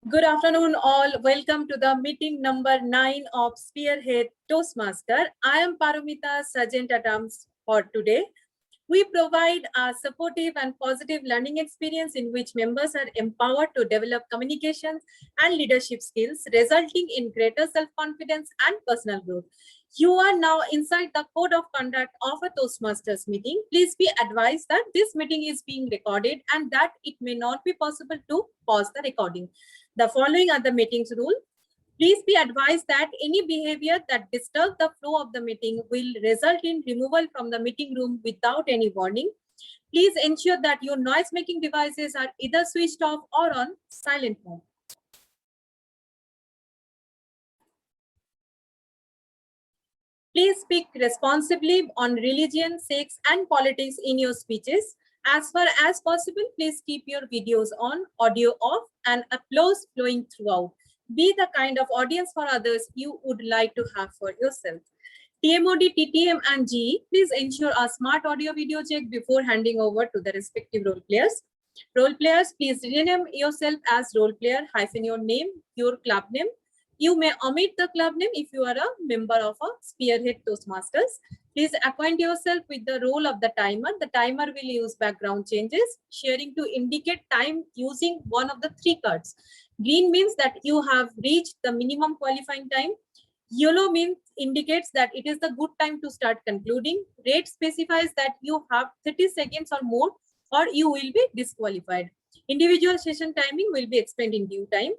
Good afternoon, all. Welcome to the meeting number 9 of Spearhead Toastmaster. I am Paramita, Sergeant at Arms for today. We provide a supportive and positive learning experience in which members are empowered to develop communications and leadership skills, resulting in greater self-confidence and personal growth. You are now inside the code of conduct of a Toastmasters meeting. Please be advised that this meeting is being recorded and that it may not be possible to pause the recording. The following are the meeting's rules. Please be advised that any behavior that disturbs the flow of the meeting will result in removal from the meeting room without any warning. Please ensure that your noise-making devices are either switched off or on silent mode. Please speak responsibly on religion, sex, and politics in your speeches. As far as possible, please keep your videos on, audio off, and applause flowing throughout. Be the kind of audience for others you would like to have for yourself. TMOD, TTM, and GE, please ensure a smart audio video check before handing over to the respective role players. Role players, please rename yourself as role player - your name, your club name. You may omit the club name if you are a member of a Spearhead Toastmasters. Please acquaint yourself with the role of the timer. The timer will use background changes, sharing to indicate time using one of the 3 cards. Green means that you have reached the minimum qualifying time. Yellow means indicates that it is the good time to start concluding. Red specifies that you have 30 seconds or more or you will be disqualified. Individual session timing will be explained in due time.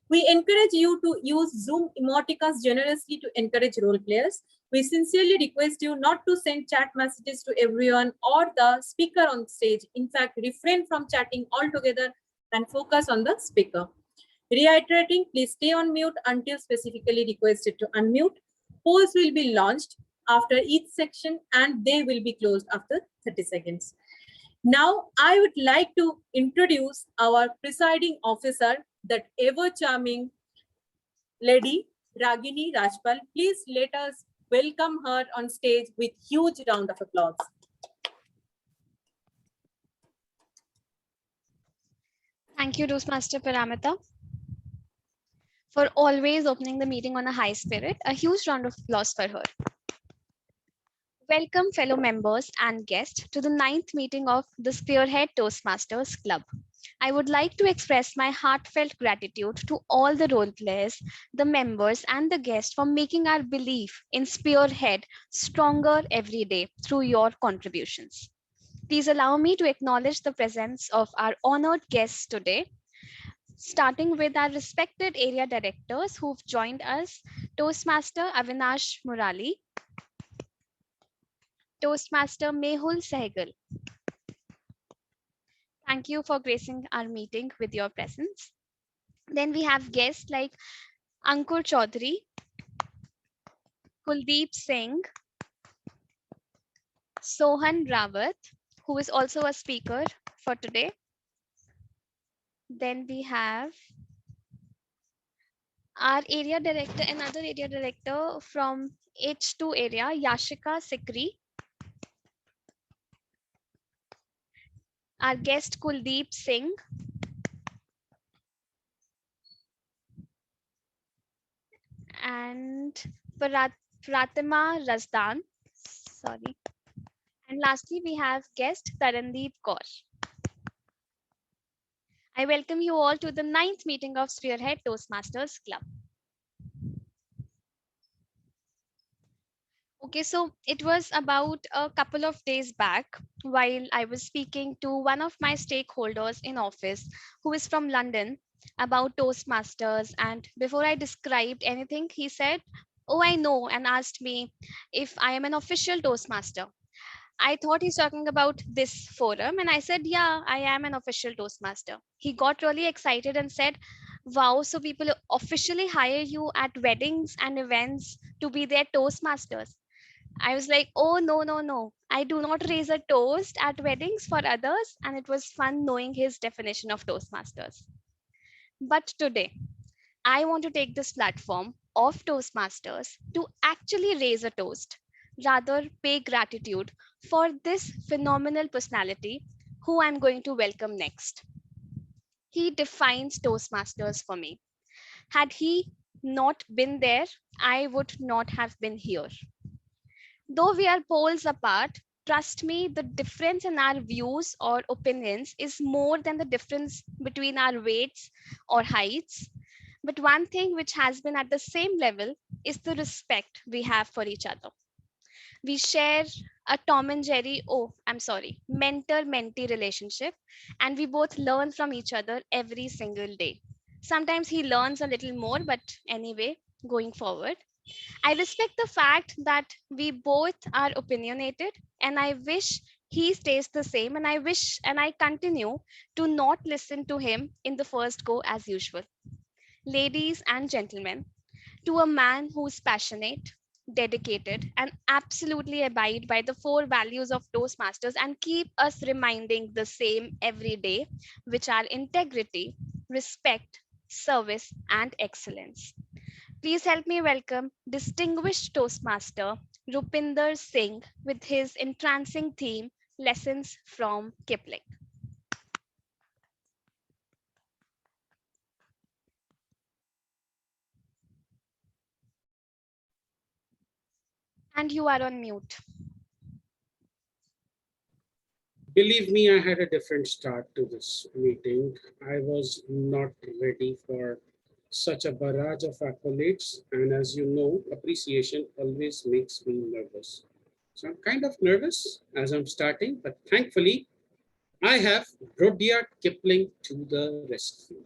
We encourage you to use Zoom emoticons generously to encourage role players. We sincerely request you not to send chat messages to everyone or the speaker on stage. In fact, refrain from chatting altogether and focus on the speaker. Reiterating, please stay on mute until specifically requested to unmute. Polls will be launched after each section and they will be closed after 30 seconds. Now, I would like to introduce our presiding officer, that ever-charming lady, Ragini Rajpal. Please let us welcome her on stage with huge round of applause. Thank you, Toastmaster Paramita, for always opening the meeting on a high spirit. A huge round of applause for her. Welcome, fellow members and guests, to the 9th meeting of the Spearhead Toastmasters Club. I would like to express my heartfelt gratitude to all the role players, the members, and the guests for making our belief in Spearhead stronger every day through your contributions. Please allow me to acknowledge the presence of our honored guests today, starting with our respected area directors who've joined us: Toastmaster Avinash Murali, Toastmaster Mehul Sehgal. Thank you for gracing our meeting with your presence. Then we have guests like Ankur Chaudhary, Kuldeep Singh, Sohan Rawat, who is also a speaker for today. Then we have our area director, another area director from H2 area, Yashika Sikri. Our guest Kuldeep Singh. And Pratima Razdan. Sorry. And lastly, we have guest Tarandeep Kaur. I welcome you all to the 9th meeting of Spearhead Toastmasters Club. Okay, so it was about a couple of days back while I was speaking to one of my stakeholders in office who is from London about Toastmasters. And before I described anything, he said, "Oh, I know," and asked me if I am an official Toastmaster. I thought he's talking about this forum, and I said, "Yeah, I am an official Toastmaster." He got really excited and said, "Wow, so people officially hire you at weddings and events to be their Toastmasters?" I was like, "Oh, no, no, no. I do not raise a toast at weddings for others." And it was fun knowing his definition of Toastmasters. But today, I want to take this platform of Toastmasters to actually raise a toast, rather pay gratitude for this phenomenal personality who I'm going to welcome next. He defines Toastmasters for me. Had he not been there, I would not have been here. Though we are poles apart, trust me, the difference in our views or opinions is more than the difference between our weights or heights. But one thing which has been at the same level is the respect we have for each other. We share a Tom and Jerry, mentor mentee relationship, and we both learn from each other every single day. Sometimes he learns a little more, but anyway, going forward, I respect the fact that we both are opinionated, and I wish he stays the same. And I wish and I continue to not listen to him in the first go as usual. Ladies and gentlemen, to a man who's passionate, dedicated, and absolutely abide by the four values of Toastmasters and keep us reminding the same every day, which are integrity, respect, service, and excellence. Please help me welcome distinguished Toastmaster Rupinder Singh with his entrancing theme, Lessons from Kipling. And you are on mute. Believe me, I had a different start to this meeting. I was not ready for such a barrage of accolades. And as you know, appreciation always makes me nervous. So I'm kind of nervous as I'm starting, but thankfully, I have Rudyard Kipling to the rescue.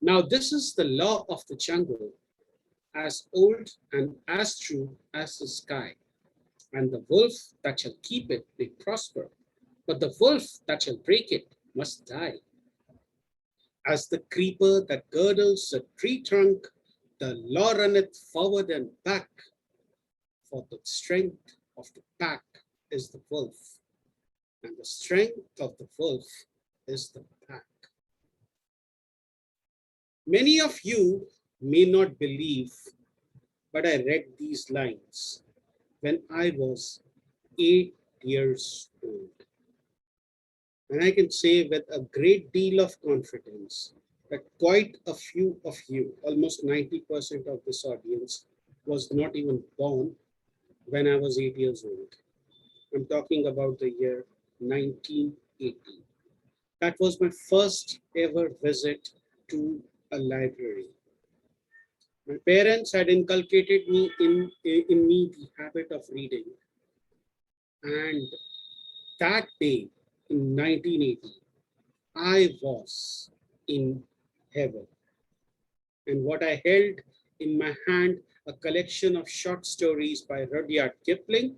Now, this is the law of the jungle, as old and as true as the sky. And the wolf that shall keep it may prosper, but the wolf that shall break it must die. As the creeper that girdles a tree trunk, the law runneth forward and back, for the strength of the pack is the wolf, and the strength of the wolf is the pack. Many of you may not believe, but I read these lines when I was 8 years old. And I can say with a great deal of confidence that quite a few of you, almost 90% of this audience, was not even born when I was 8 years old. I'm talking about the year 1980. That was my first ever visit to a library. My parents had inculcated in me the habit of reading. And that day in 1980, I was in heaven. And what I held in my hand, a collection of short stories by Rudyard Kipling,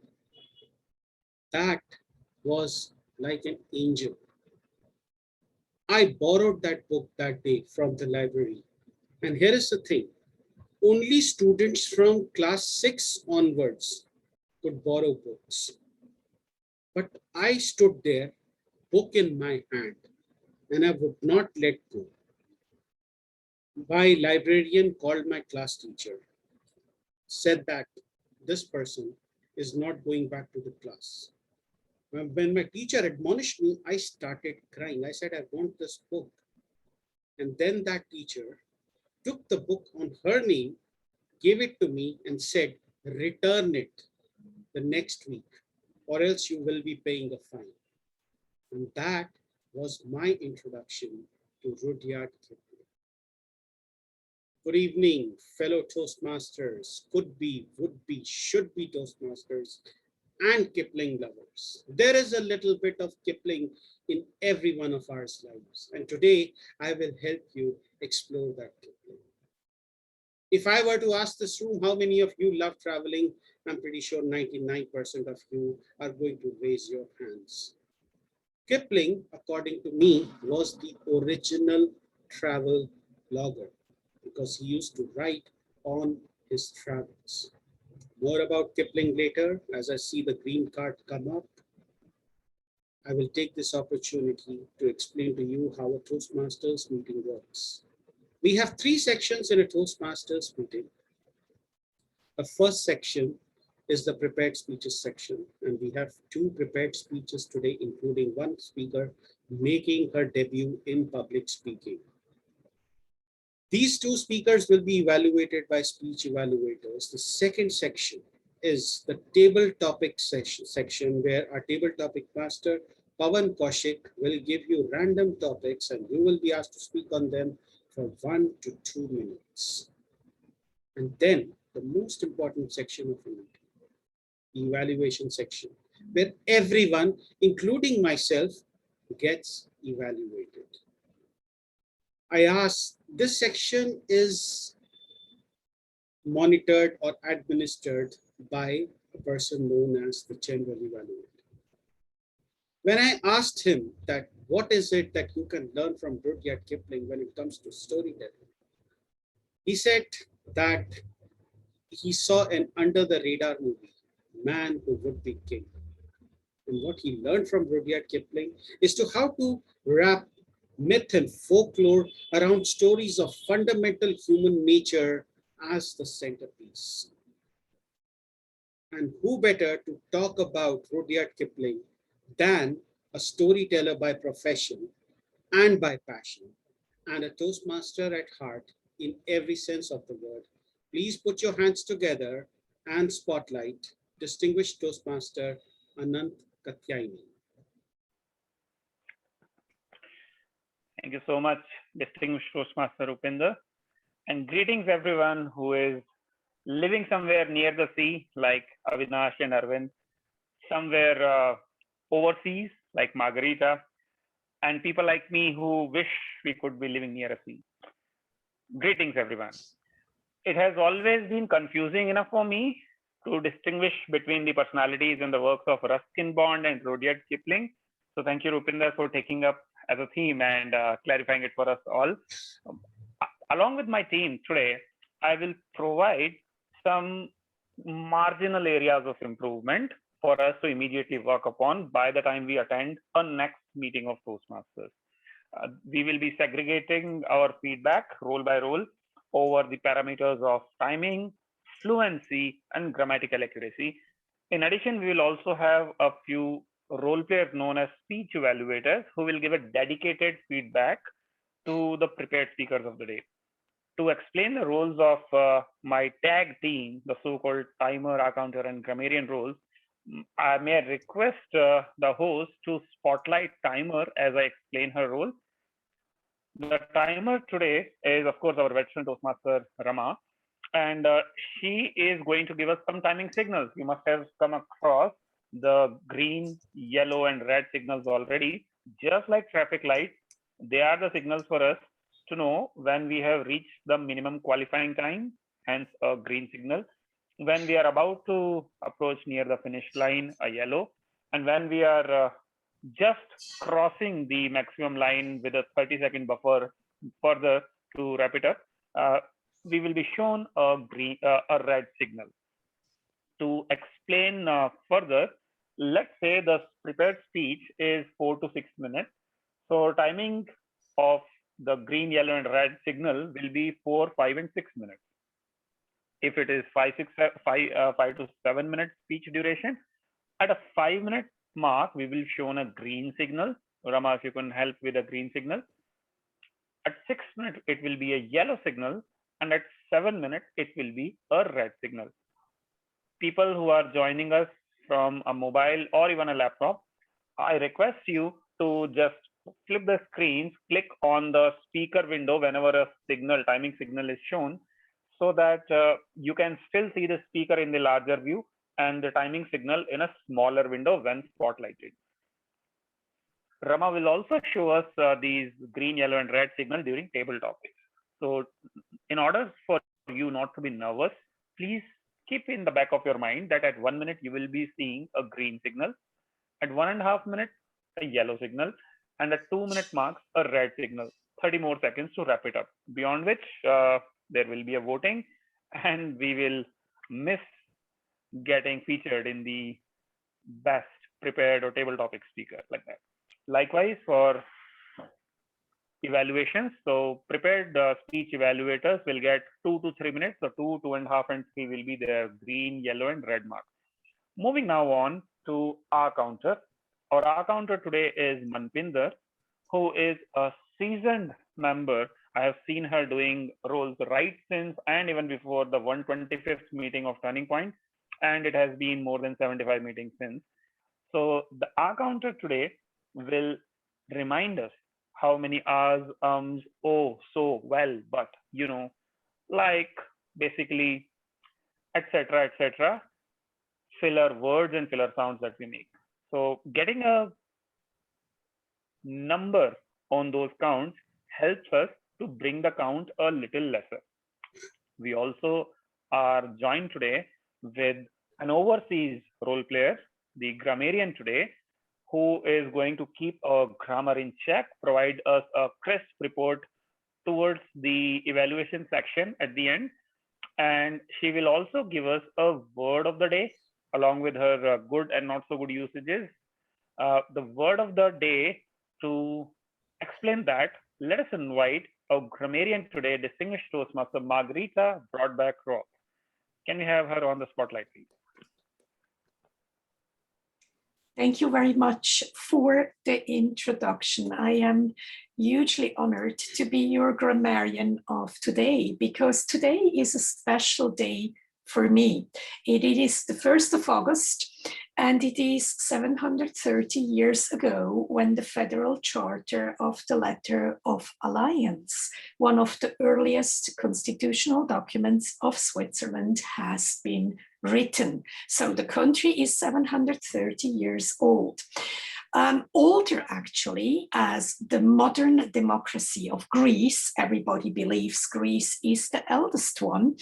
that was like an angel. I borrowed that book that day from the library. And here is the thing, only students from class 6 onwards could borrow books. But I stood there, book in my hand, and I would not let go. My librarian called my class teacher, said that this person is not going back to the class. When my teacher admonished me, I started crying. I said, I want this book. And then that teacher took the book on her name, gave it to me, and said, return it the next week, or else you will be paying a fine. And that was my introduction to Rudyard Kipling. Good evening, fellow Toastmasters, could be, would be, should be Toastmasters, and Kipling lovers. There is a little bit of Kipling in every one of our lives. And today I will help you explore that Kipling. If I were to ask this room, how many of you love traveling? I'm pretty sure 99% of you are going to raise your hands. Kipling, according to me, was the original travel blogger because he used to write on his travels. More about Kipling later as I see the green card come up. I will take this opportunity to explain to you how a Toastmasters meeting works. We have 3 sections in a Toastmasters meeting. The first section is the prepared speeches section, and we have 2 prepared speeches today, including one speaker making her debut in public speaking. These two speakers will be evaluated by speech evaluators. The second section is the table topic section where our table topic master, Pawan Kaushik, will give you random topics and you will be asked to speak on them for 1 to 2 minutes. And then the most important section of the meeting, the evaluation section, where everyone, including myself, gets evaluated. I asked, this section is monitored or administered by a person known as the general evaluator. When I asked him that what is it that you can learn from Rudyard Kipling when it comes to storytelling, he said that he saw an under the radar movie, Man Who Would Be King. And what he learned from Rudyard Kipling is to how to wrap myth and folklore around stories of fundamental human nature as the centerpiece. And who better to talk about Rudyard Kipling than a storyteller by profession and by passion, and a Toastmaster at heart in every sense of the word. Please put your hands together and spotlight distinguished Toastmaster Anant Katyaini. Thank you so much, distinguished Toastmaster Rupinder. And greetings everyone who is living somewhere near the sea, like Avinash and Arvind, somewhere overseas, like Margarita, and people like me who wish we could be living near a sea. Greetings everyone. It has always been confusing enough for me to distinguish between the personalities and the works of Ruskin Bond and Rudyard Kipling. So thank you, Rupinder, for taking up as a theme and clarifying it for us all. Along with my team today, I will provide some marginal areas of improvement for us to immediately work upon by the time we attend a next meeting of Toastmasters. We will be segregating our feedback role by role over the parameters of timing, fluency, and grammatical accuracy. In addition, we will also have a few role players known as speech evaluators who will give a dedicated feedback to the prepared speakers of the day. To explain the roles of my tag team, the so-called timer, accounter, and grammarian roles, I may request the host to spotlight timer as I explain her role. The timer today is, of course, our veteran Toastmaster Rama, and she is going to give us some timing signals. You must have come across the green, yellow, and red signals already. Just like traffic lights, they are the signals for us to know when we have reached the minimum qualifying time, hence a green signal. When we are about to approach near the finish line, a yellow, and when we are just crossing the maximum line with a 30-second buffer further to wrap it up, we will be shown a red signal. To explain further, let's say the prepared speech is 4 to 6 minutes. So timing of the green, yellow, and red signal will be 4, 5, and 6 minutes. If it is 5 to 7 minutes speech duration, at a 5-minute mark, we will shown a green signal. Rama, if you can help with a green signal. At 6 minutes, it will be a yellow signal, and at 7 minutes, it will be a red signal. People who are joining us from a mobile or even a laptop, I request you to just flip the screens, click on the speaker window whenever a signal, timing signal is shown, so that you can still see the speaker in the larger view and the timing signal in a smaller window when spotlighted. Rama will also show us these green, yellow, and red signal during table topics. So in order for you not to be nervous, please keep in the back of your mind that at 1 minute, you will be seeing a green signal. At 1.5 minutes, a yellow signal. And at 2-minute marks, a red signal. 30 more seconds to wrap it up. Beyond which, there will be a voting and we will miss getting featured in the best prepared or table topic speaker like that. Likewise for evaluations, so prepared speech evaluators will get 2 to 3 minutes. So 2, 2.5, and 3 will be their green, yellow, and red marks. Moving now on to our counter. Our counter today is Manpinder. who is a seasoned member. I have seen her doing roles right since and even before the 125th meeting of Turning Point, and it has been more than 75 meetings since. So the R counter today will remind us how many R's, oh, so, well, but, like basically, etc., etc., filler words and filler sounds that we make. So getting a number on those counts helps us to bring the count a little lesser. We also are joined today with an overseas role player, the grammarian today, who is going to keep our grammar in check, provide us a crisp report towards the evaluation section at the end. And she will also give us a word of the day along with her good and not so good usages. The word of the day, to explain that, let us invite our grammarian today, distinguished Toastmaster Margarita Broadback Roth. Can we have her on the spotlight, please? Thank you very much for the introduction. I am hugely honored to be your grammarian of today, because today is a special day for me. It is the 1st of August, and it is 730 years ago when the Federal Charter of the Letter of Alliance, one of the earliest constitutional documents of Switzerland, has been written. So the country is 730 years old. Older actually, as the modern democracy of Greece. Everybody believes Greece is the eldest one,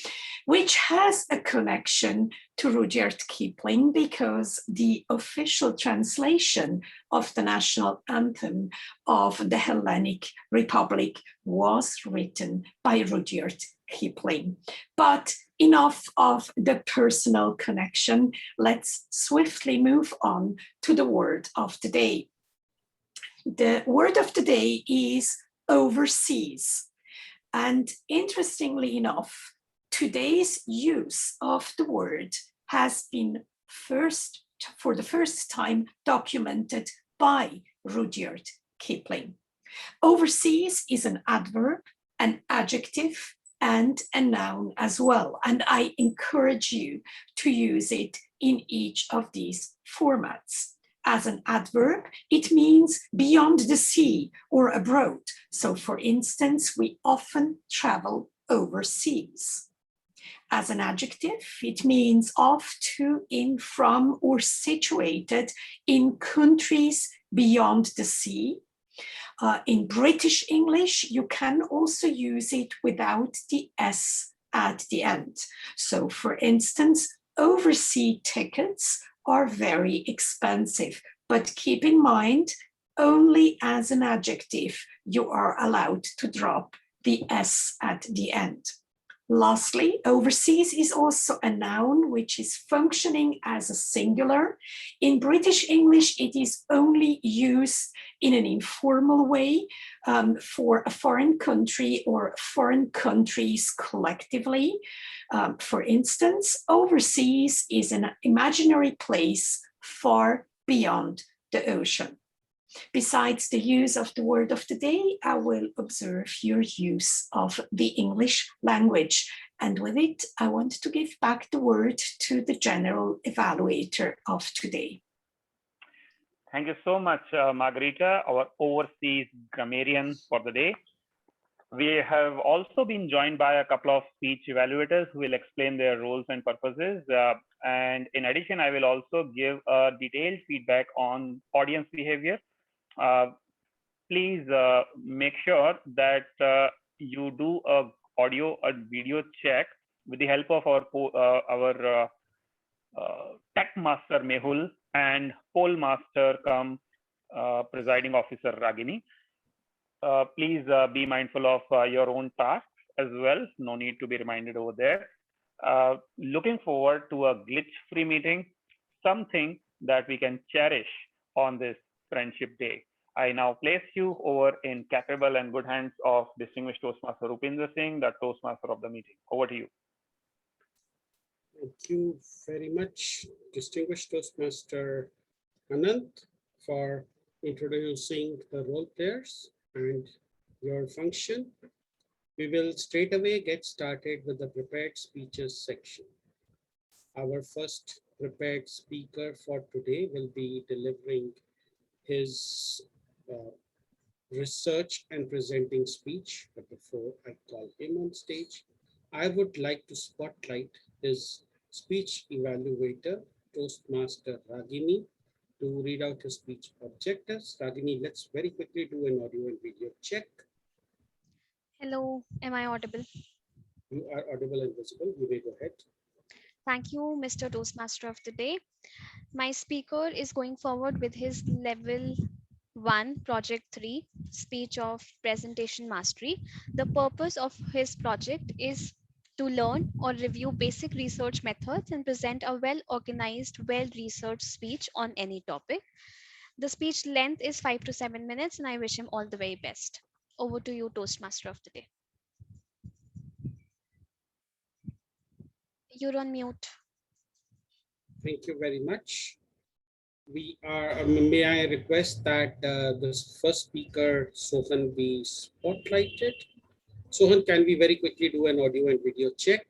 which has a connection to Rudyard Kipling, because the official translation of the national anthem of the Hellenic Republic was written by Rudyard Kipling. But enough of the personal connection. Let's swiftly move on to the word of the day. The word of the day is overseas. And interestingly enough, today's use of the word has been for the first time documented by Rudyard Kipling. Overseas is an adverb, an adjective, and a noun as well. And I encourage you to use it in each of these formats. As an adverb, it means beyond the sea or abroad. So for instance, we often travel overseas. As an adjective, it means off to, in, from, or situated in countries beyond the sea. In British English, you can also use it without the S at the end. So for instance, overseas tickets are very expensive, but keep in mind, only as an adjective, you are allowed to drop the S at the end. Lastly, overseas is also a noun which is functioning as a singular. In British English, it is only used in an informal way for a foreign country or foreign countries collectively. For instance, overseas is an imaginary place far beyond the ocean. Besides the use of the word of the day, I will observe your use of the English language. And with it, I want to give back the word to the general evaluator of today. Thank you so much, Margarita, our overseas grammarian for the day. We have also been joined by a couple of speech evaluators who will explain their roles and purposes. And in addition, I will also give a detailed feedback on audience behavior. Please make sure that you do a audio and video check with the help of our tech master Mehul and poll master come presiding officer Ragini. Please be mindful of your own tasks as well. No need to be reminded over there. Looking forward to a glitch-free meeting, something that we can cherish on this Friendship Day. I now place you over in capable and good hands of distinguished Toastmaster Rupinder Singh, the Toastmaster of the meeting. Over to you. Thank you very much, distinguished Toastmaster Anant, for introducing the role players and your function. We will straight away get started with the prepared speeches section. Our first prepared speaker for today will be delivering his uh, research and presenting speech. But before I call him on stage, I would like to spotlight his speech evaluator, Toastmaster Ragini, to read out his speech objectives. Ragini, let's very quickly do an audio and video check. Hello, am I audible? You are audible and visible. You may go ahead. Thank you, Mr. Toastmaster of the day. My speaker is going forward with his level 1, project 3, speech of presentation mastery. The purpose of his project is to learn or review basic research methods and present a well organized, well researched speech on any topic. The speech length is 5 to 7 minutes, and I wish him all the very best. Over to you, Toastmaster of the day. You're on mute. Thank you very much. May I request that this first speaker, Sohan, be spotlighted? Sohan, can we very quickly do an audio and video check?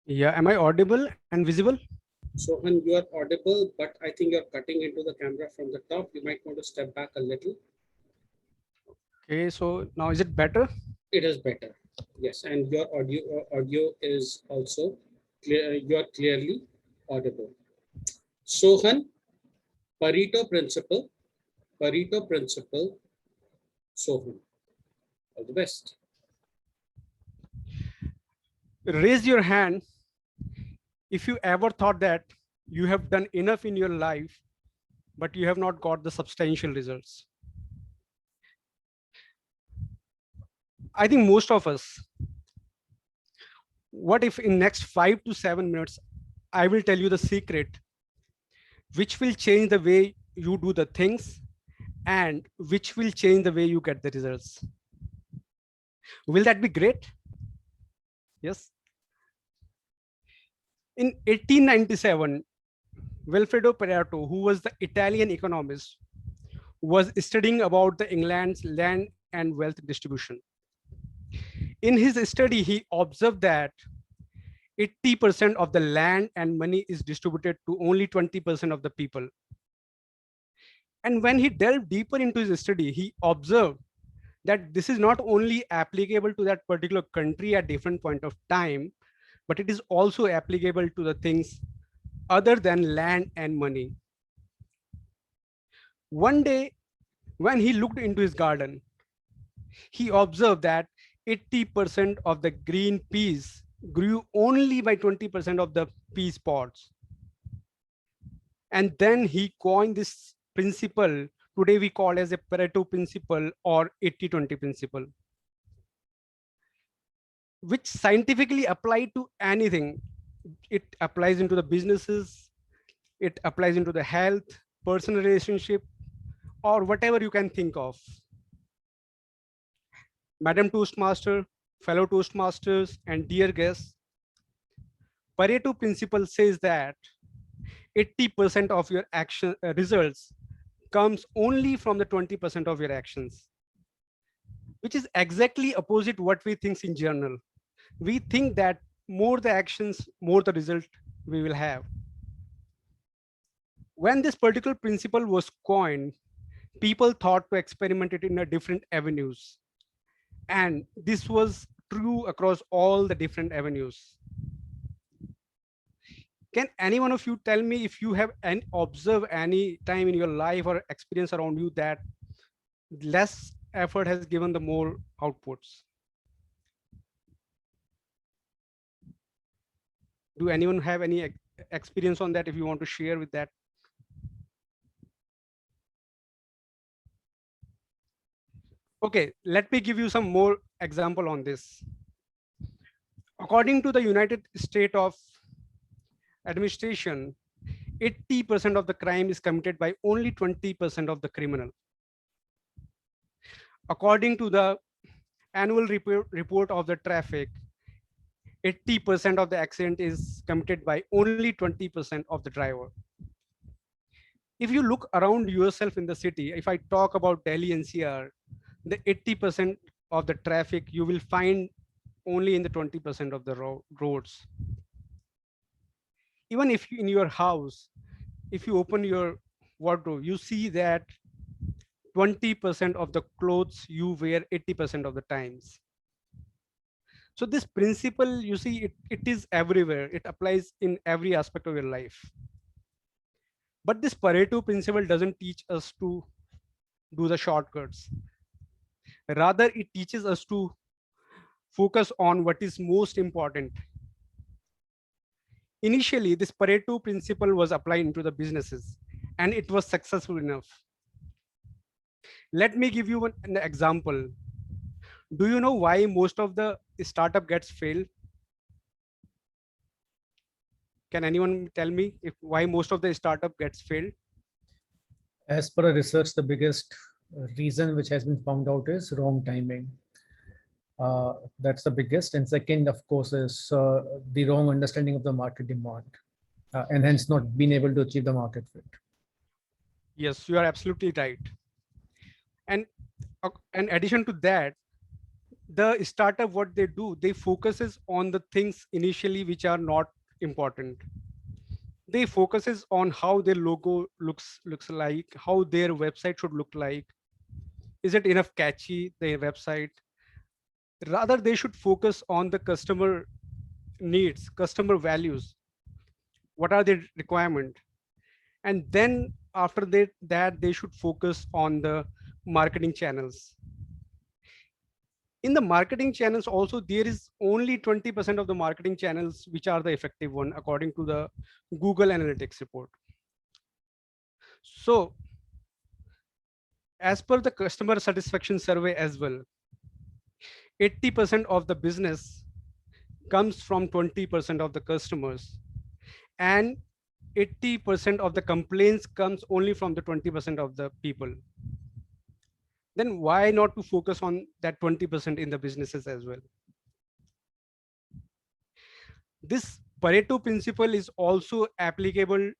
Yeah, am I audible and visible? Sohan, you are audible, but I think you're cutting into the camera from the top. You might want to step back a little. Okay, so now is it better? It is better. Yes, and your audio is also clear. You are clearly audible. Sohan, Pareto principle, Sohan. All the best. Raise your hand if you ever thought that you have done enough in your life, but you have not got the substantial results. I think most of us, what if in next 5 to 7 minutes, I will tell you the secret, which will change the way you do the things and which will change the way you get the results. Will that be great? Yes. In 1897, Wilfredo Pareto, who was the Italian economist, was studying about the England's land and wealth distribution. In his study, he observed that 80% of the land and money is distributed to only 20% of the people. And when he delved deeper into his study, he observed that this is not only applicable to that particular country at different point of time, but it is also applicable to the things other than land and money. One day, when he looked into his garden, he observed that 80% of the green peas grew only by 20% of the pea pods. And then he coined this principle, today we call as a Pareto principle or 80-20 principle, which scientifically applied to anything. It applies into the businesses, it applies into the health, personal relationship, or whatever you can think of. Madam Toastmaster, fellow Toastmasters, and dear guests, Pareto principle says that 80% of your action results comes only from the 20% of your actions, which is exactly opposite what we think in general. We think that more the actions, more the result we will have. When this particular principle was coined, people thought to experiment it in a different avenues. And this was true across all the different avenues. Can any one of you tell me if you have observed any time in your life or experience around you that less effort has given the more outputs? Do anyone have any experience on that if you want to share with that? Okay, let me give you some more example on this. According to the United States of Administration, 80% of the crime is committed by only 20% of the criminal. According to the annual report of the traffic, 80% of the accident is committed by only 20% of the driver. If you look around yourself in the city, if I talk about Delhi NCR, the 80% of the traffic you will find only in the 20% of the roads. Even if in your house, if you open your wardrobe, you see that 20% of the clothes you wear 80% of the times. So this principle, you see, it is everywhere. It applies in every aspect of your life. But this Pareto principle doesn't teach us to do the shortcuts. Rather, it teaches us to focus on what is most important. Initially, this Pareto principle was applied into the businesses, and it was successful enough. Let me give you an example. Do you know why most of the startup gets failed? Can anyone tell me why most of the startup gets failed? As per a research, the biggest reason which has been found out is wrong timing. That's the biggest. And second, of course, is the wrong understanding of the market demand, and hence not being able to achieve the market fit. Yes, you are absolutely right. And in addition to that, the startup, what they do, they focuses on the things initially which are not important. They focuses on how their logo looks like, how their website should look like. Is it enough catchy, their website? Rather, they should focus on the customer needs, customer values. What are their requirements? And then after that they should focus on the marketing channels. In the marketing channels also, there is only 20% of the marketing channels which are the effective one according to the Google Analytics report. So as per the customer satisfaction survey as well, 80% of the business comes from 20% of the customers, and 80% of the complaints comes only from the 20% of the people. Then why not to focus on that 20% in the businesses as well? This Pareto principle is also applicable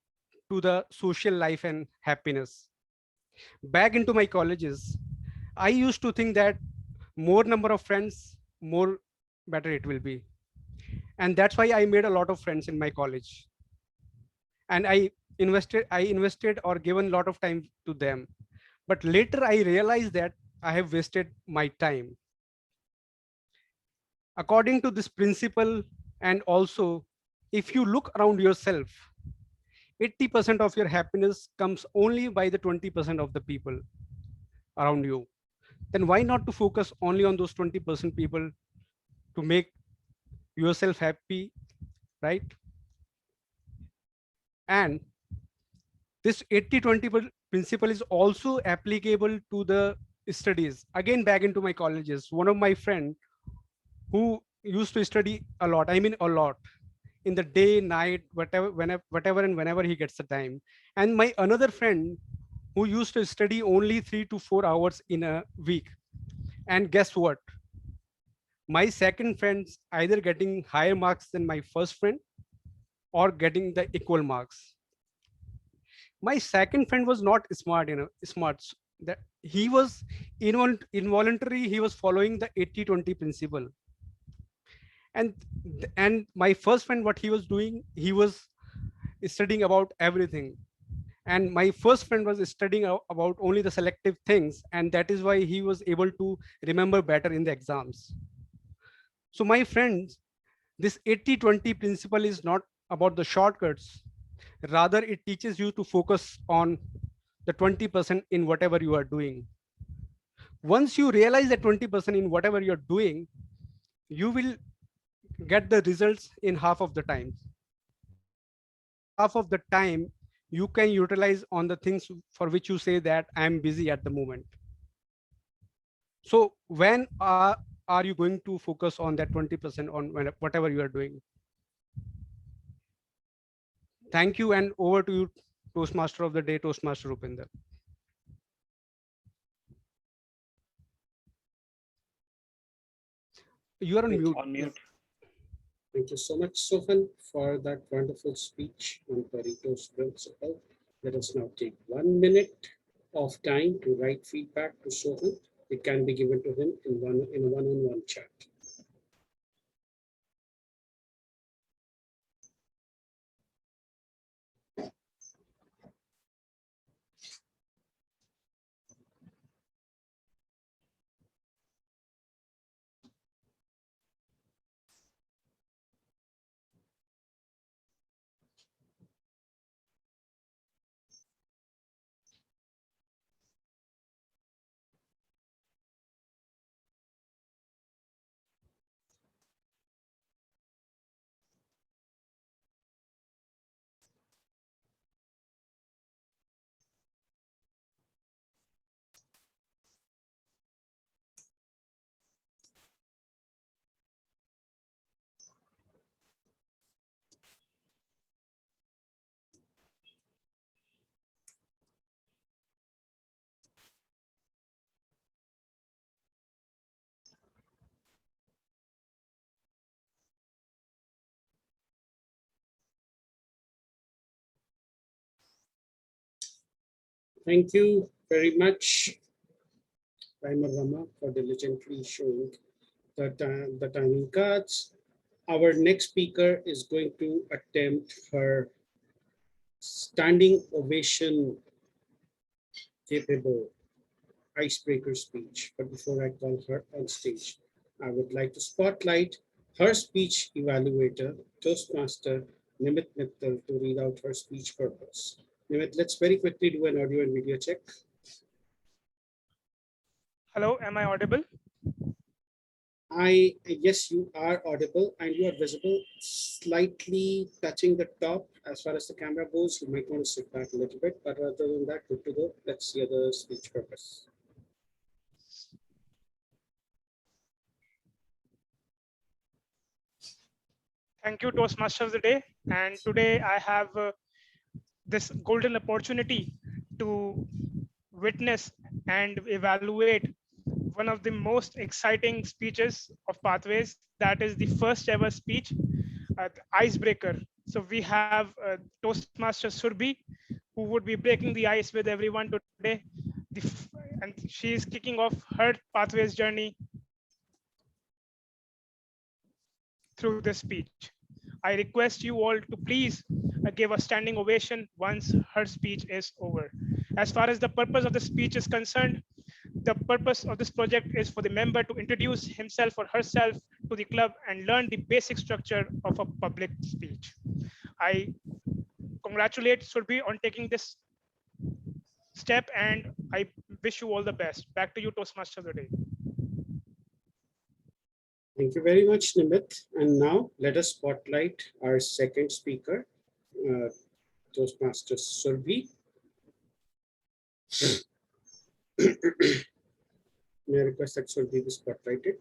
to the social life and happiness. Back into my colleges, I used to think that more number of friends, more better it will be. And that's why I made a lot of friends in my college. And I invested or given a lot of time to them. But later I realized that I have wasted my time. According to this principle, and also if you look around yourself, 80% of your happiness comes only by the 20% of the people around you. Then why not to focus only on those 20% people to make yourself happy, right? And this 80-20 principle is also applicable to the studies. Again, back into my colleges, one of my friend who used to study a lot, I mean a lot, in the day, night, whatever and whenever he gets the time. And my another friend who used to study only 3 to 4 hours in a week. And guess what? My second friend's either getting higher marks than my first friend or getting the equal marks. My second friend was not smart, that he was involuntary, he was following the 80-20 principle. And my first friend, what he was doing, he was studying about everything. And my first friend was studying about only the selective things, and that is why he was able to remember better in the exams. So my friends, this 80-20 principle is not about the shortcuts. Rather, it teaches you to focus on the 20% in whatever you are doing. Once you realize that 20% in whatever you're doing, you will get the results in half of the time. Half of the time you can utilize on the things for which you say that I'm busy at the moment. So when are you going to focus on that 20% on whatever you are doing? Thank you, and over to you, Toastmaster of the day, Toastmaster Rupinder. You are on mute. On mute. Thank you so much, Sohan, for that wonderful speech on Pareto's principle. Let us now take 1 minute of time to write feedback to Sohan. It can be given to him in a one-on-one chat. Thank you very much, Primer Rama, for diligently showing the timing cards. Our next speaker is going to attempt her standing ovation capable icebreaker speech. But before I call her on stage, I would like to spotlight her speech evaluator, Toastmaster Nimit Mittal, to read out her speech purpose. Nimit, let's very quickly do an audio and video check. Hello, am I audible? Yes, you are audible and you are visible, slightly touching the top as far as the camera goes. You might want to sit back a little bit, but other than that, good to go. Let's hear the speech purpose. Thank you, Toastmasters today. And today I have this golden opportunity to witness and evaluate one of the most exciting speeches of Pathways. That is the first ever speech, the icebreaker. So we have Toastmaster Surbhi, who would be breaking the ice with everyone today. And she is kicking off her Pathways journey through this speech. I request you all to please give a standing ovation once her speech is over. As far as the purpose of the speech is concerned, the purpose of this project is for the member to introduce himself or herself to the club and learn the basic structure of a public speech. I congratulate Surbhi on taking this step and I wish you all the best. Back to you, Toastmaster of the day. Thank you very much, Nimit. And now let us spotlight our second speaker, Toastmaster Surbhi. May I request that Surbhi be spotlighted?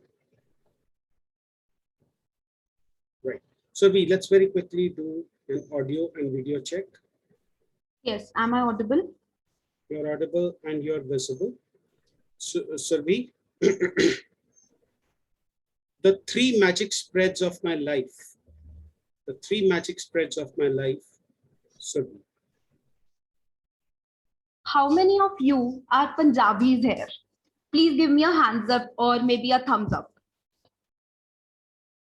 Right. Surbhi, let's very quickly do an audio and video check. Yes, am I audible? You're audible and you're visible. Surbhi, the three magic spreads of my life. The three magic spreads of my life, Surbhi. How many of you are Punjabis here? Please give me a hands up or maybe a thumbs up.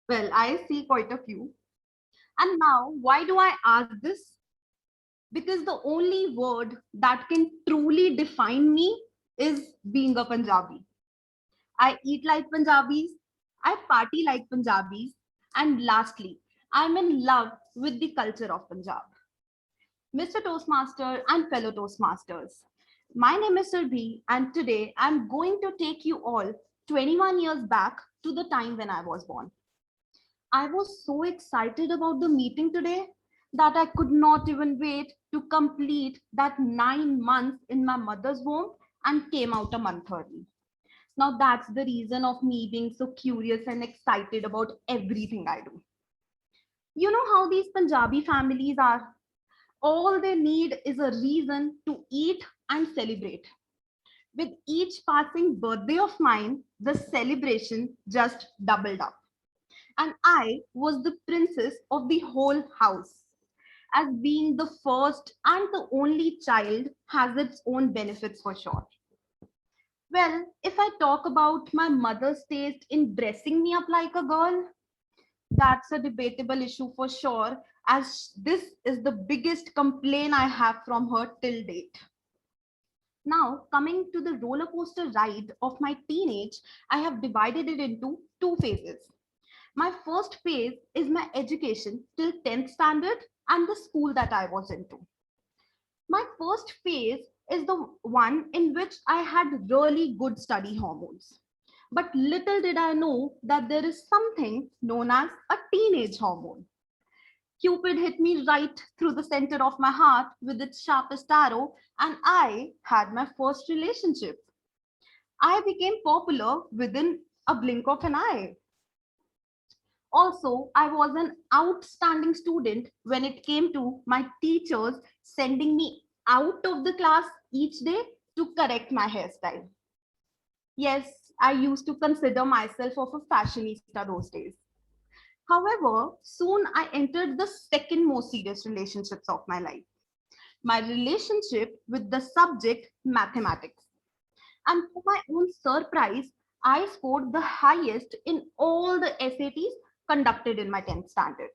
Well, I see quite a few. And now, why do I ask this? Because the only word that can truly define me is being a Punjabi. I eat like Punjabis, I party like Punjabis, and lastly, I'm in love with the culture of Punjab. Mr. Toastmaster and fellow Toastmasters, my name is Surbhi, and today I'm going to take you all 21 years back to the time when I was born. I was so excited about the meeting today that I could not even wait to complete that 9 months in my mother's womb and came out a month early. Now that's the reason of me being so curious and excited about everything I do. You know how these Punjabi families are. All they need is a reason to eat and celebrate. With each passing birthday of mine, the celebration just doubled up. And I was the princess of the whole house. as being the first and the only child has its own benefits for sure. Well, if I talk about my mother's taste in dressing me up like a girl, that's a debatable issue for sure, as this is the biggest complaint I have from her till date. Now, coming to the roller coaster ride of my teenage, I have divided it into two phases. My first phase is my education till 10th standard and the school that I was into. My first phase is the one in which I had really good study hormones. But little did I know that there is something known as a teenage hormone. Cupid hit me right through the center of my heart with its sharpest arrow, and I had my first relationship. I became popular within a blink of an eye. Also, I was an outstanding student when it came to my teachers sending me out of the class each day to correct my hairstyle. Yes, I used to consider myself of a fashionista those days. However, soon I entered the second most serious relationships of my life. My relationship with the subject mathematics. And to my own surprise, I scored the highest in all the SATs conducted in my 10th standard.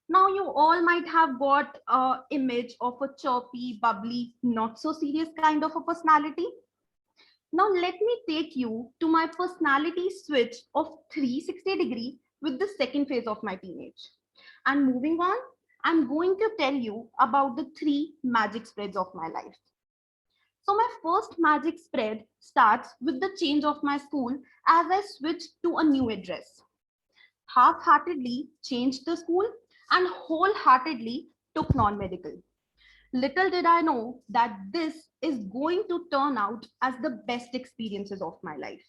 Now you all might have got an image of a chirpy, bubbly, not so serious kind of a personality. Now let me take you to my personality switch of 360-degree with the second phase of my teenage. And moving on, I'm going to tell you about the three magic spreads of my life. So my first magic spread starts with the change of my school as I switched to a new address. Half-heartedly changed the school and wholeheartedly took non-medical. Little did I know that this is going to turn out as the best experiences of my life.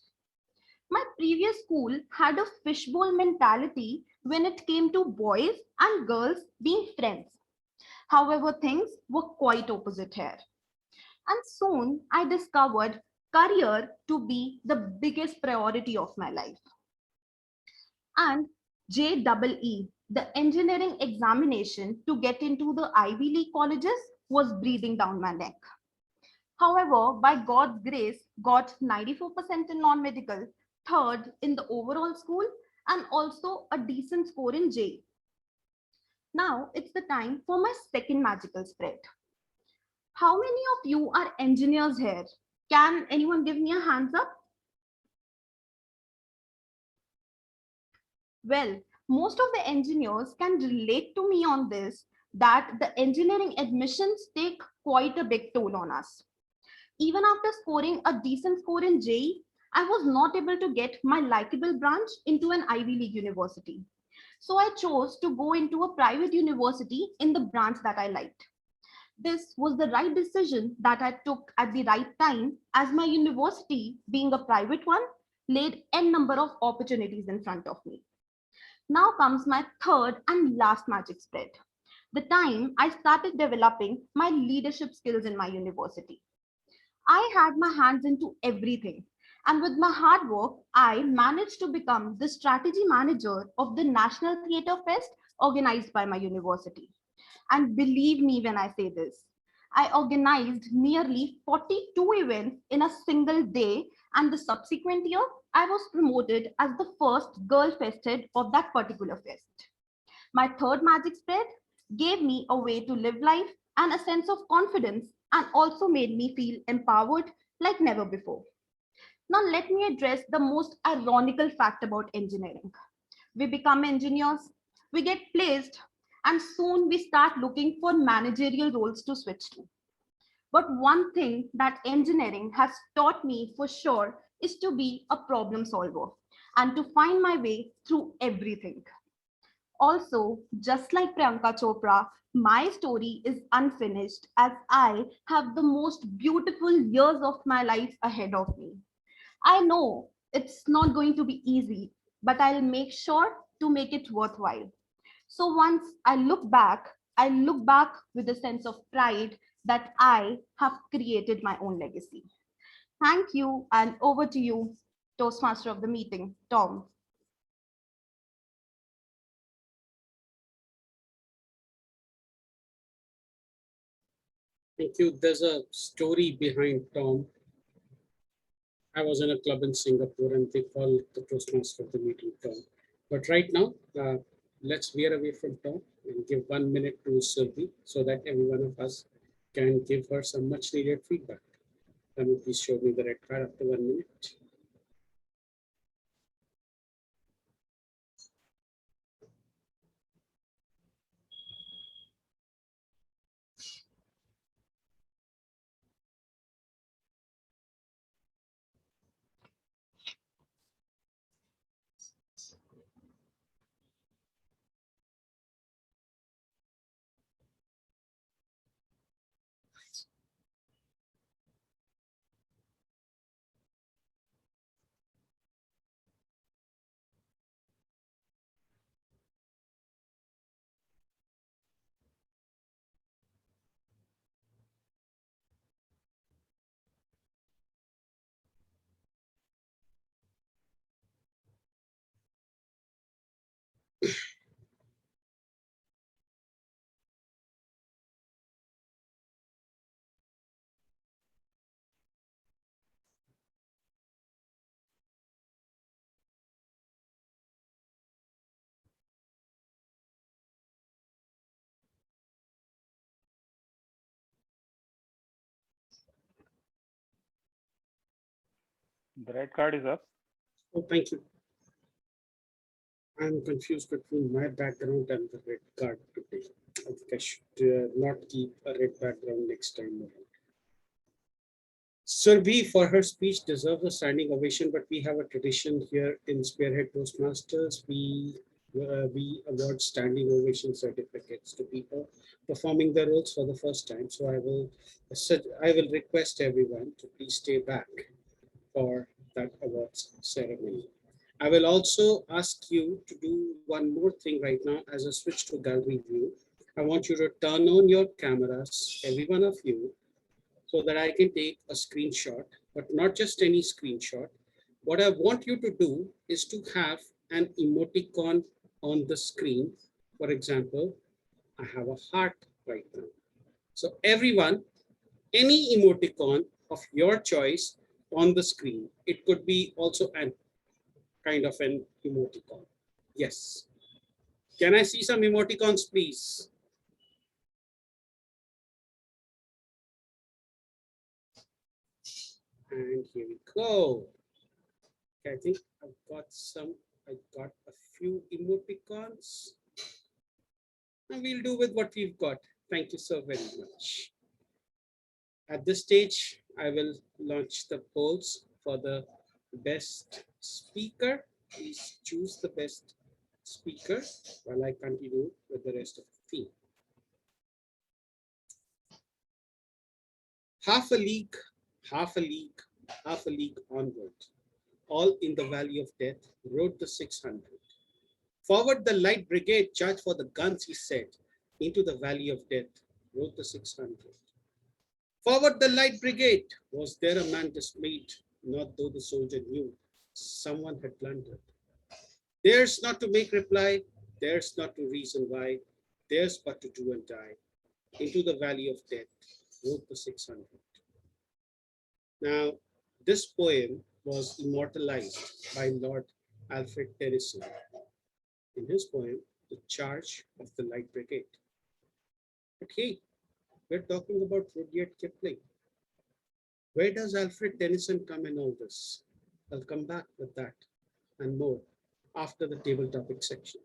My previous school had a fishbowl mentality when it came to boys and girls being friends. However, things were quite opposite here. And soon I discovered career to be the biggest priority of my life. And JEE, the engineering examination to get into the Ivy League colleges, was breathing down my neck. However, by God's grace, got 94% in non-medical, third in the overall school, and also a decent score in JEE. Now it's the time for my second magical spread. How many of you are engineers here? Can anyone give me a hands up? Well, most of the engineers can relate to me on this, that the engineering admissions take quite a big toll on us. Even after scoring a decent score in JEE, I was not able to get my likable branch into an Ivy League university. So I chose to go into a private university in the branch that I liked. This was the right decision that I took at the right time, as my university, being a private one, laid n number of opportunities in front of me. Now comes my third and last magic spread, the time I started developing my leadership skills in my university. I had my hands into everything, and with my hard work, I managed to become the strategy manager of the National Theatre Fest organized by my university. And believe me when I say this, I organized nearly 42 events in a single day, and the subsequent year, I was promoted as the first girl fest head of that particular fest. My third magic spread gave me a way to live life and a sense of confidence, and also made me feel empowered like never before. Now let me address the most ironical fact about engineering. We become engineers, we get placed, and soon we start looking for managerial roles to switch to. But one thing that engineering has taught me for sure is to be a problem solver and to find my way through everything. Also, just like Priyanka Chopra, my story is unfinished, as I have the most beautiful years of my life ahead of me. I know it's not going to be easy, but I'll make sure to make it worthwhile. So once I look back with a sense of pride that I have created my own legacy. Thank you, and over to you, Toastmaster of the meeting, Tom. Thank you. There's a story behind Tom. I was in a club in Singapore and they call the Toastmaster of the meeting Tom. But right now, let's veer away from Tom and give 1 minute to Surbhi so that every one of us can give her some much needed feedback. Please show me the red card after 1 minute. The red card is up. Oh, thank you. I'm confused between my background and the red card today. I think I should not keep a red background next time around. Surbhi, for her speech, deserves a standing ovation, but we have a tradition here in Spearhead Toastmasters. We award standing ovation certificates to people performing their roles for the first time. So I will request everyone to please stay back for that awards ceremony. I will also ask you to do one more thing right now as I switch to gallery view. I want you to turn on your cameras, every one of you, so that I can take a screenshot, but not just any screenshot. What I want you to do is to have an emoticon on the screen. For example, I have a heart right now. So everyone, any emoticon of your choice on the screen. It could be also an kind of an emoticon. Yes. Can I see some emoticons, please? And here we go. Okay, I think I got a few emoticons. And we'll do with what we've got. Thank you so very much. At this stage, I will launch the polls for the best speaker. Please choose the best speaker while I continue with the rest of the theme. Half a league, half a league, half a league onward, all in the valley of death, rode the 600. Forward the light brigade, charge for the guns, he said. Into the valley of death, rode the 600. Forward the light brigade. Was there a man dismayed? Not though the soldier knew someone had blundered. There's not to make reply, there's not to reason why, there's but to do and die. Into the valley of death, rode the 600. Now, this poem was immortalized by Lord Alfred Tennyson in his poem, The Charge of the Light Brigade. But hey, we're talking about Rudyard Kipling. Where does Alfred Tennyson come in all this? I'll come back with that and more after the table topic section.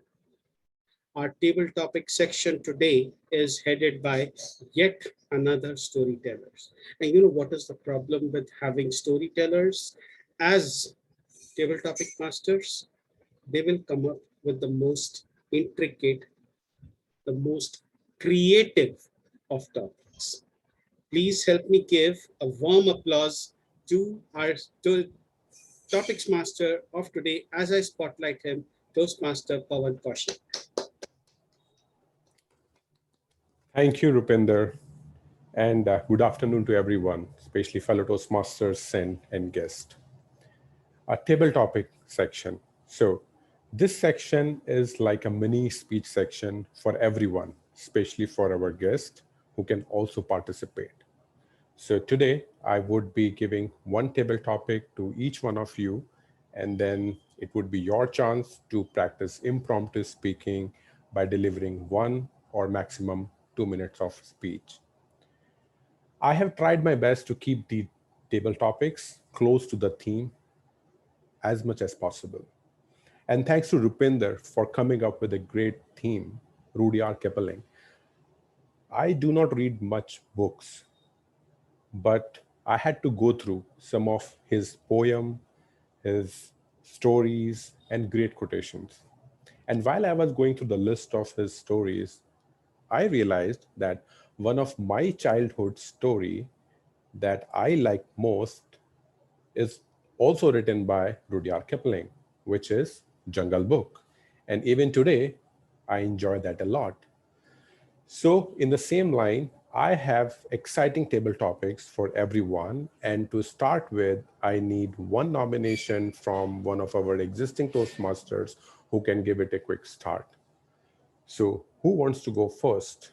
Our table topic section today is headed by yet another storytellers. And you know what is the problem with having storytellers as table topic masters? They will come up with the most intricate, the most creative of topics. Please help me give a warm applause to our topics master of today as I spotlight him, Toastmaster Pawan Kaushik. Thank you, Rupinder, and good afternoon to everyone, especially fellow Toastmasters and guests. Our table topic section. So this section is like a mini speech section for everyone, especially for our guests who can also participate. So today I would be giving one table topic to each one of you, and then it would be your chance to practice impromptu speaking by delivering 1 or maximum 2 minutes of speech. I have tried my best to keep the table topics close to the theme as much as possible. And thanks to Rupinder for coming up with a great theme, Rudyard Kipling. I do not read much books, but I had to go through some of his poem, his stories, and great quotations. And while I was going through the list of his stories, I realized that one of my childhood story that I like most is also written by Rudyard Kipling, which is Jungle Book. And even today, I enjoy that a lot. So in the same line, I have exciting table topics for everyone. And to start with, I need one nomination from one of our existing Toastmasters who can give it a quick start. So who wants to go first?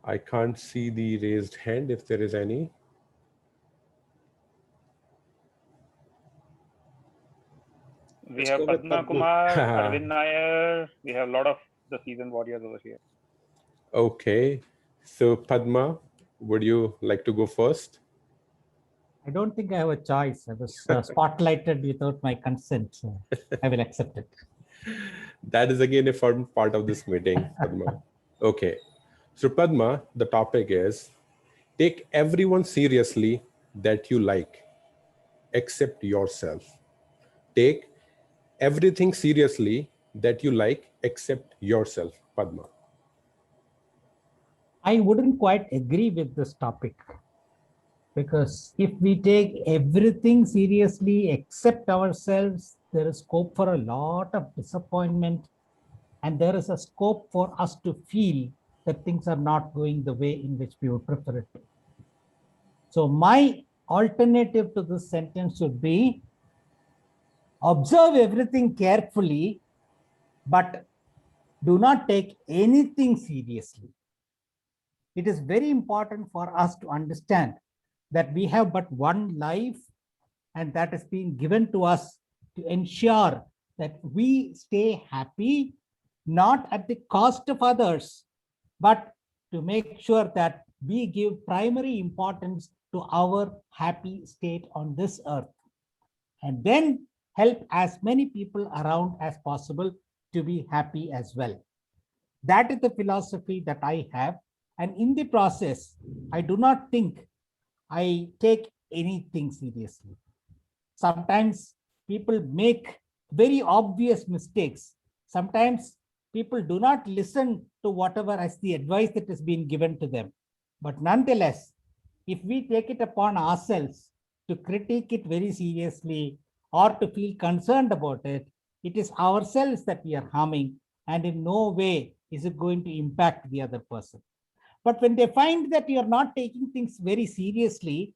I can't see the raised hand if there is any. We have Padamakumar, Arvind Nair. We have a lot of the seasoned warriors over here. Okay. So Padma, would you like to go first? I don't think I have a choice. I was spotlighted without my consent, so I will accept it. That is again a fun part of this meeting, Padma. Okay. So Padma, the topic is take everyone seriously that you like, except yourself. Take everything seriously that you like, except yourself, Padma. I wouldn't quite agree with this topic, because if we take everything seriously except ourselves, there is scope for a lot of disappointment, and there is a scope for us to feel that things are not going the way in which we would prefer it to. So my alternative to this sentence would be observe everything carefully, but do not take anything seriously. It is very important for us to understand that we have but one life, and that is being given to us to ensure that we stay happy, not at the cost of others, but to make sure that we give primary importance to our happy state on this earth, and then help as many people around as possible to be happy as well. That is the philosophy that I have. And in the process, I do not think I take anything seriously. Sometimes people make very obvious mistakes. Sometimes people do not listen to whatever as the advice that is being given to them. But nonetheless, if we take it upon ourselves to critique it very seriously or to feel concerned about it, it is ourselves that we are harming, and in no way is it going to impact the other person. But when they find that you are not taking things very seriously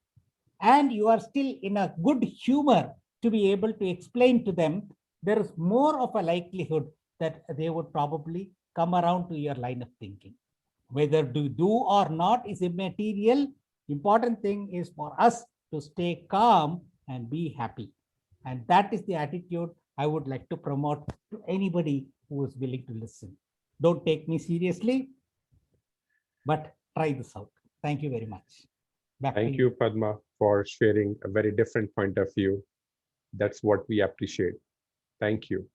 and you are still in a good humor to be able to explain to them, there is more of a likelihood that they would probably come around to your line of thinking. Whether to do or not is immaterial. Important thing is for us to stay calm and be happy. And that is the attitude I would like to promote to anybody who is willing to listen. Don't take me seriously, but try this out. Thank you very much. Thank you, Padma, for sharing a very different point of view. That's what we appreciate. Thank you.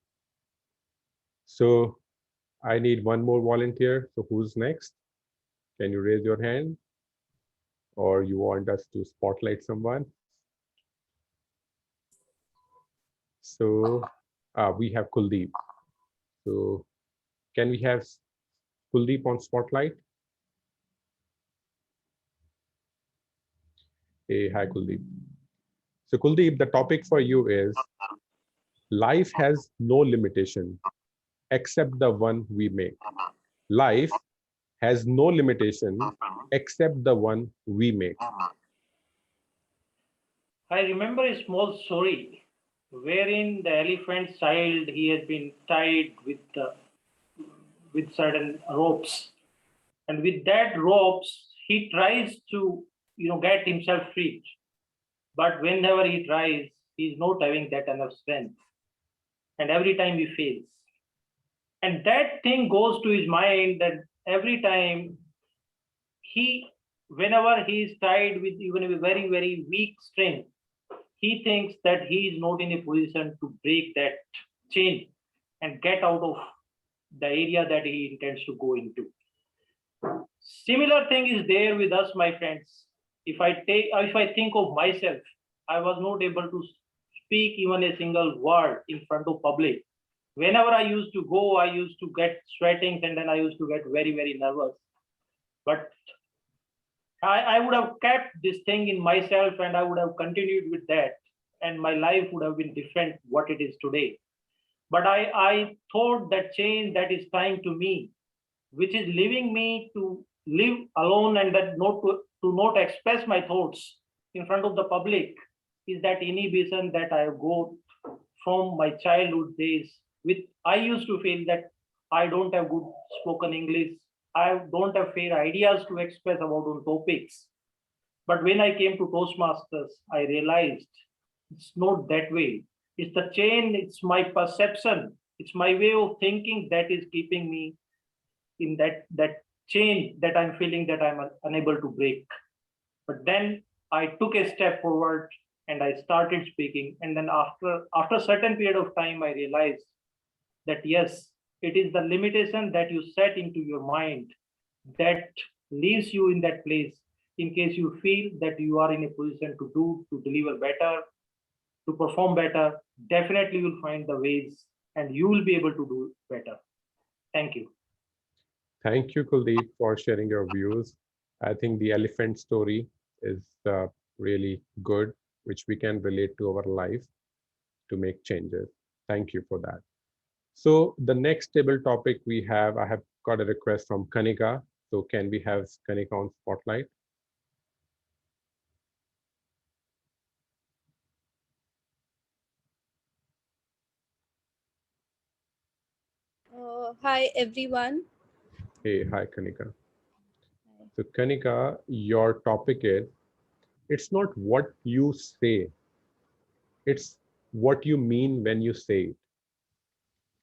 So I need one more volunteer. So who's next? Can you raise your hand? Or you want us to spotlight someone? So we have Kuldeep. So can we have Kuldeep on spotlight? Hey, hi Kuldeep. So Kuldeep, the topic for you is life has no limitation except the one we make. Life has no limitation except the one we make. I remember a small story wherein the elephant's child, he had been tied with certain ropes, And with that ropes, he tries to, get himself free. But whenever he tries, he's not having that enough strength. And every time he fails. And that thing goes to his mind that every time whenever he is tied with even a very, very weak string, he thinks that he is not in a position to break that chain and get out of the area that he intends to go into. Similar thing is there with us, my friends. If I think of myself, I was not able to speak even a single word in front of public. Whenever I used to go, I used to get sweating and then I used to get very, very nervous. But I would have kept this thing in myself and I would have continued with that. And my life would have been different what it is today. But I thought that chain that is tying to me, which is leaving me to live alone and that to not express my thoughts in front of the public, is that inhibition that I got from my childhood days. I used to feel that I don't have good spoken English. I don't have fair ideas to express about on topics. But when I came to Toastmasters, I realized it's not that way. It's the chain, it's my perception, it's my way of thinking that is keeping me in that chain that I'm feeling that I'm unable to break. But then I took a step forward and I started speaking. And then after a certain period of time, I realized that yes, it is the limitation that you set into your mind that leaves you in that place in case you feel that you are in a position to deliver better, to perform better. Definitely you'll find the ways and you will be able to do better. Thank you. Thank you, Kuldeep, for sharing your views. I think the elephant story is really good, which we can relate to our life to make changes. Thank you for that. So the next table topic I have got a request from Kanika. So can we have Kanika on spotlight? Hi, everyone. Hey, hi, Kanika. So Kanika, your topic is, it's not what you say, it's what you mean when you say it.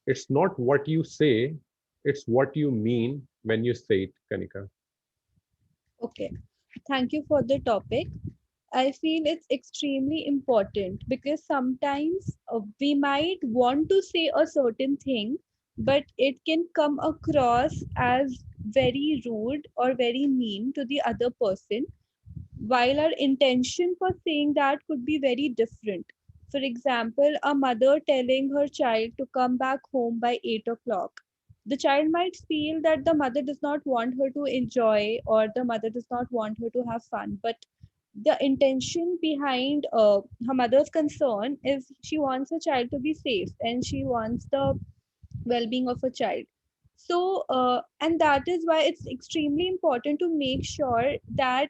It's not what you say, it's what you mean when you say it, Kanika. Okay, thank you for the topic. I feel it's extremely important because sometimes we might want to say a certain thing, but it can come across as very rude or very mean to the other person, while our intention for saying that could be very different. For example, a mother telling her child to come back home by 8 o'clock. The child might feel that the mother does not want her to enjoy or the mother does not want her to have fun. But the intention behind her mother's concern is she wants her child to be safe and she wants the well-being of a child. So, and that is why it's extremely important to make sure that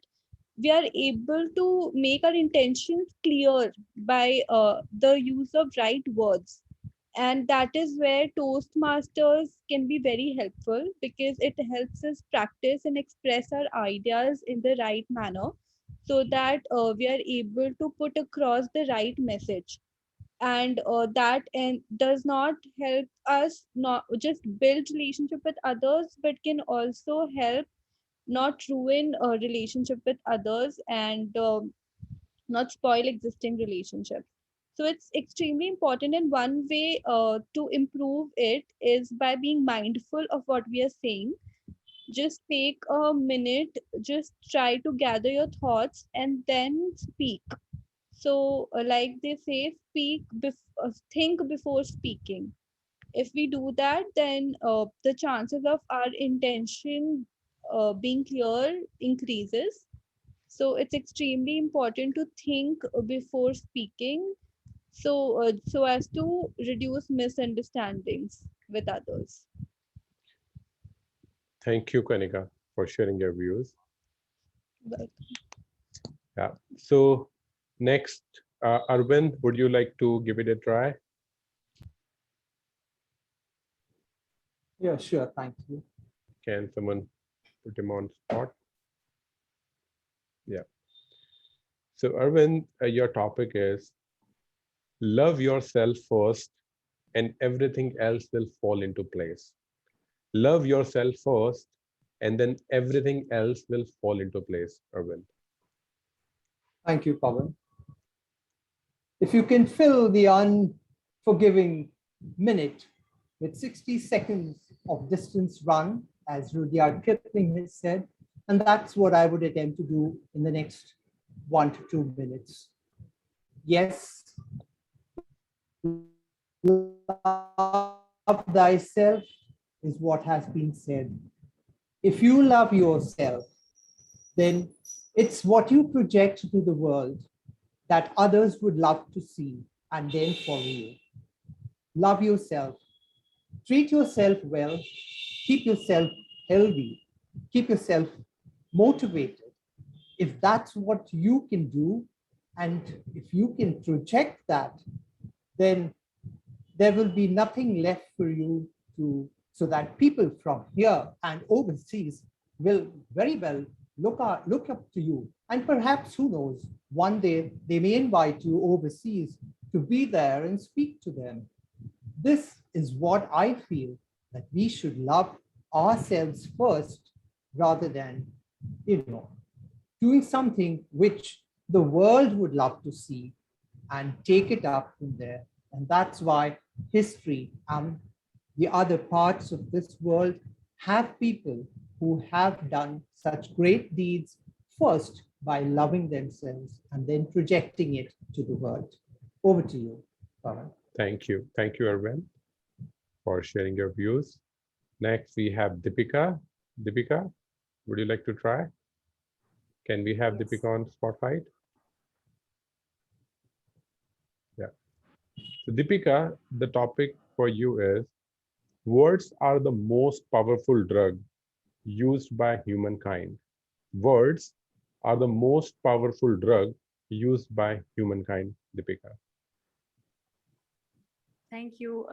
we are able to make our intentions clear by the use of right words. And that is where Toastmasters can be very helpful because it helps us practice and express our ideas in the right manner so that we are able to put across the right message. And that and does not help us not just build relationship with others but can also help not ruin a relationship with others and not spoil existing relationships. So it's extremely important, and one way to improve it is by being mindful of what we are saying. Just take a minute, just try to gather your thoughts and then speak. So like they say, think before speaking. If we do that, then the chances of our intention being clear increases. So it's extremely important to think before speaking, so as to reduce misunderstandings with others. Thank you, Kanika, for sharing your views. Welcome. Yeah. So next, Arvind, would you like to give it a try? Yeah, sure. Thank you. Can someone put him on spot. Yeah. So Arvind, your topic is love yourself first and everything else will fall into place. Love yourself first and then everything else will fall into place, Arvind. Thank you, Pawan. If you can fill the unforgiving minute with 60 seconds of distance run, as Rudyard Kipling has said, and that's what I would attempt to do in the next 1 to 2 minutes. Yes, love thyself is what has been said. If you love yourself, then it's what you project to the world that others would love to see and then follow you. Love yourself, treat yourself well, keep yourself healthy, keep yourself motivated. If that's what you can do, and if you can project that, then there will be nothing left for you to, so that people from here and overseas will very well look up to you. And perhaps, who knows, one day they may invite you overseas to be there and speak to them. This is what I feel, that we should love ourselves first rather than, doing something which the world would love to see and take it up from there. And that's why history and the other parts of this world have people who have done such great deeds first by loving themselves and then projecting it to the world. Over to you, Pawan. Thank you. Thank you, Arvind, for sharing your views. Next, we have Deepika. Deepika, would you like to try? Can we have Deepika on spotlight? Yeah. So Deepika, the topic for you is words are the most powerful drug used by humankind. Words are the most powerful drug used by humankind, Deepika. Thank you,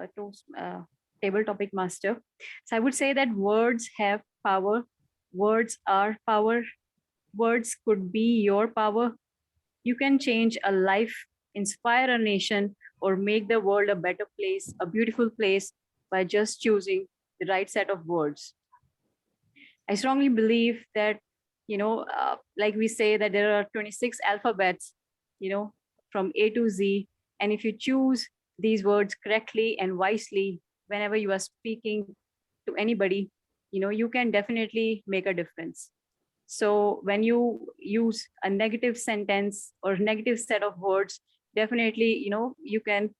Table Topic Master. So I would say that words have power. Words are power. Words could be your power. You can change a life, inspire a nation, or make the world a better place, a beautiful place by just choosing the right set of words. I strongly believe that, like we say that there are 26 alphabets, from A to Z. And if you choose these words correctly and wisely, whenever you are speaking to anybody, you can definitely make a difference. So when you use a negative sentence or negative set of words, definitely, you can,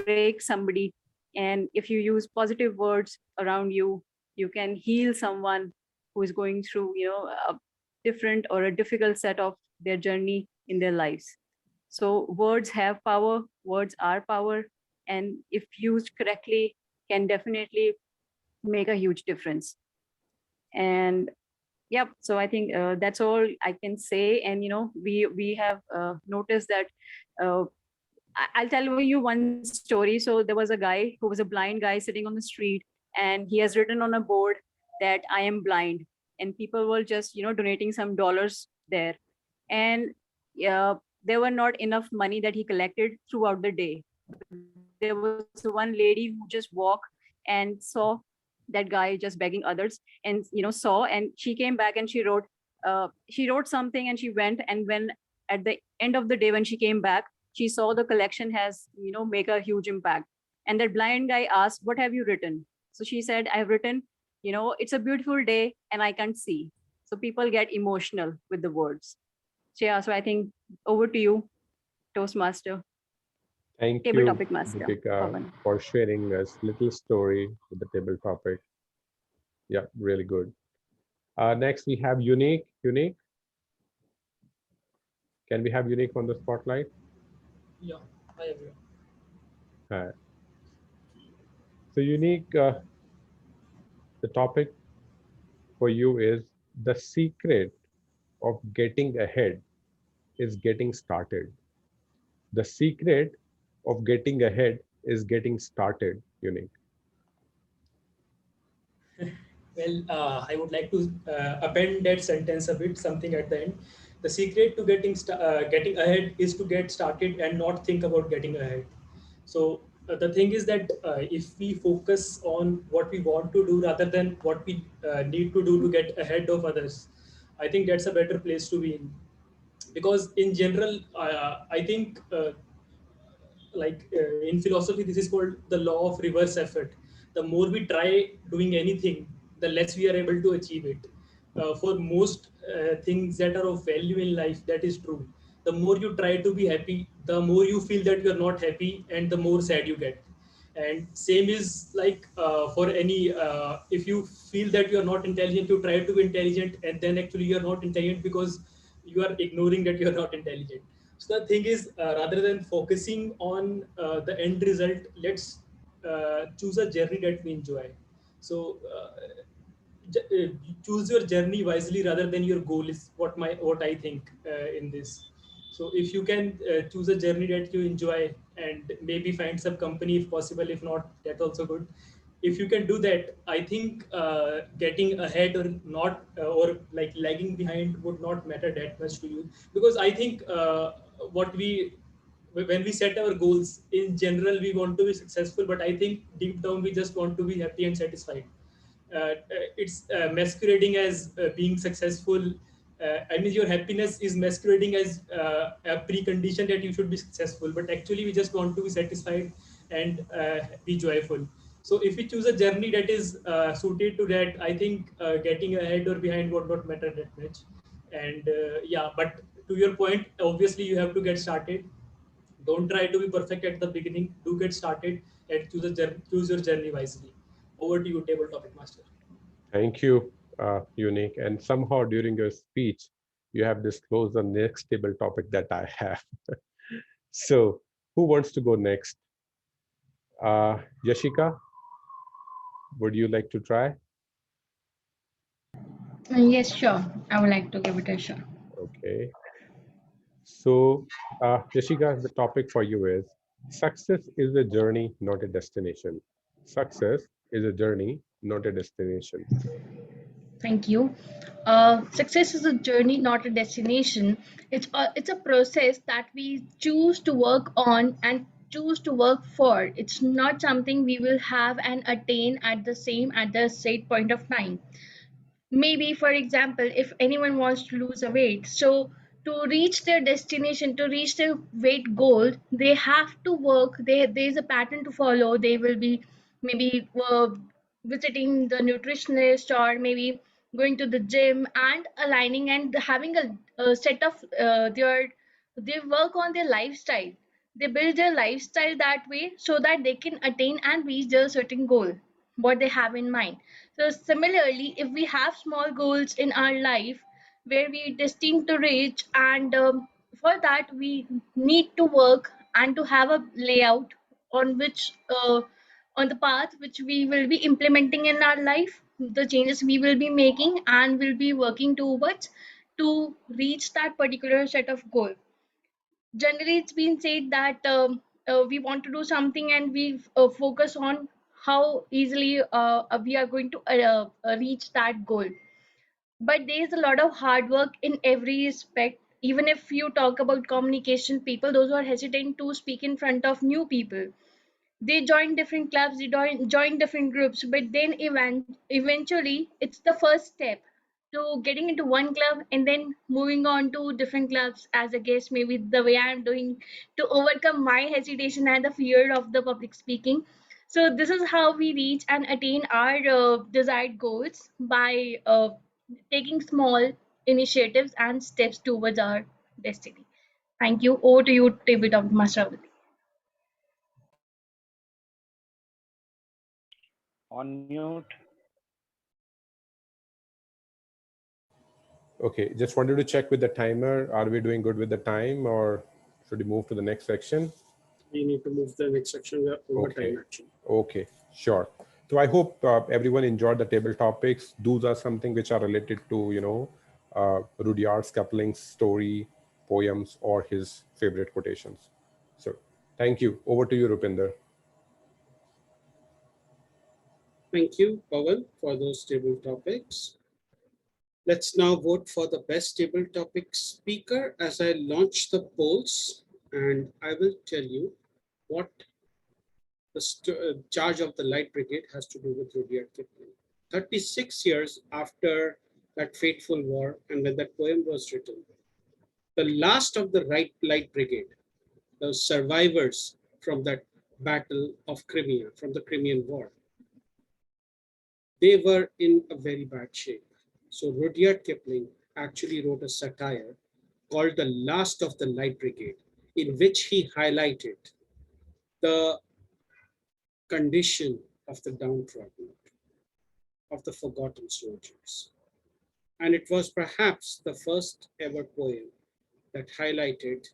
break somebody. And if you use positive words around you, you can heal someone who is going through, a different or a difficult set of their journey in their lives. So words have power, words are power, and if used correctly, can definitely make a huge difference. And yep, so I think that's all I can say. And we have noticed that I'll tell you one story. So there was a guy who was a blind guy sitting on the street, and he has written on a board that I am blind, and people were just donating some dollars there. And there were not enough money that he collected throughout the day. There was one lady who just walked and saw that guy just begging others, and saw, and she came back and she wrote something, and she went, and when at the end of the day when she came back, she saw the collection has make a huge impact. And that blind guy asked, what have you written? So she said, I have written, it's a beautiful day and I can't see. So people get emotional with the words. So yeah, so I think over to you, Toastmaster. Thank Table you, Topic Master, Deepika, Pawan. for sharing this little story with the table topic. Yeah, really good. Next, we have Unique. Unique. Can we have Unique on the spotlight? Yeah, hi everyone. Hi. So Unique, the topic for you is the secret of getting ahead is getting started. The secret of getting ahead is getting started, Unique. Well, I would like to append that sentence a bit, something at the end. The secret to getting ahead is to get started and not think about getting ahead. So the thing is that if we focus on what we want to do rather than what we need to do to get ahead of others, I think that's a better place to be in. Because in general, I think in philosophy, this is called the law of reverse effort. The more we try doing anything, the less we are able to achieve it. For most things that are of value in life, that is true. The more you try to be happy, the more you feel that you're not happy, and the more sad you get. And same is like for any if you feel that you're not intelligent, you try to be intelligent, and then actually you're not intelligent because you are ignoring that you're not intelligent. So the thing is, rather than focusing on the end result, let's choose a journey that we enjoy. So choose your journey wisely rather than your goal is what I think in this. So if you can choose a journey that you enjoy and maybe find some company if possible, if not, that's also good. If you can do that, I think getting ahead or not or like lagging behind would not matter that much to you, because I think what we when we set our goals in general, we want to be successful, but I think deep down we just want to be happy and satisfied. It's masquerading as being successful. I mean, your happiness is masquerading as a precondition that you should be successful, but actually we just want to be satisfied and be joyful. So if we choose a journey that is suited to that, I think getting ahead or behind would not matter that much. And yeah, but to your point, obviously you have to get started. Don't try to be perfect at the beginning. Do get started and choose your journey wisely. Over to you, table topic master. Thank you, Unique. And somehow during your speech, you have disclosed the next table topic that I have. So who wants to go next? Yashika, would you like to try? Yes, sure. I would like to give it a shot. Okay. So, Yashika, the topic for you is success is a journey, not a destination. Success is a journey, not a destination. Thank you. Success is a journey, not a destination. It's a process that we choose to work on and choose to work for. It's not something we will have and attain at the same point of time. Maybe for example, if anyone wants to lose a weight, so to reach their destination, to reach their weight goal, they have to work. There's a pattern to follow. They will be maybe visiting the nutritionist, or maybe going to the gym and aligning and having a set of they work on their lifestyle. They build their lifestyle that way so that they can attain and reach their certain goal what they have in mind. So similarly, if we have small goals in our life where we destined to reach, and for that we need to work and to have a layout on which on the path which we will be implementing in our life, the changes we will be making and will be working towards to reach that particular set of goal. Generally, it's been said that we want to do something and we focus on how easily we are going to reach that goal. But there is a lot of hard work in every respect. Even if you talk about communication, people, those who are hesitant to speak in front of new people, they join different clubs, they join different groups, but then eventually it's the first step to getting into one club and then moving on to different clubs as a guest, maybe the way I'm doing to overcome my hesitation and the fear of the public speaking. So this is how we reach and attain our desired goals by taking small initiatives and steps towards our destiny. Thank you. Over to you, Tabletop Master. On mute. Okay, just wanted to check with the timer. Are we doing good with the time, or should we move to the next section? We need to move to the next section. We are over time actually. Okay, sure. So I hope everyone enjoyed the table topics. Those are something which are related to, Rudyard Kipling's story, poems, or his favorite quotations. So thank you. Over to you, Rupinder. Thank you, Pawan, for those table topics. Let's now vote for the best table topic speaker as I launch the polls, and I will tell you what the charge of the Light Brigade has to do with Rudyard Kipling. 36 years after that fateful war and when that poem was written, the last of the Light Brigade, the survivors from that battle of Crimea, from the Crimean War, they were in a very bad shape. So Rudyard Kipling actually wrote a satire called The Last of the Light Brigade, in which he highlighted the condition of the downtrodden, of the forgotten soldiers. And it was perhaps the first ever poem that highlighted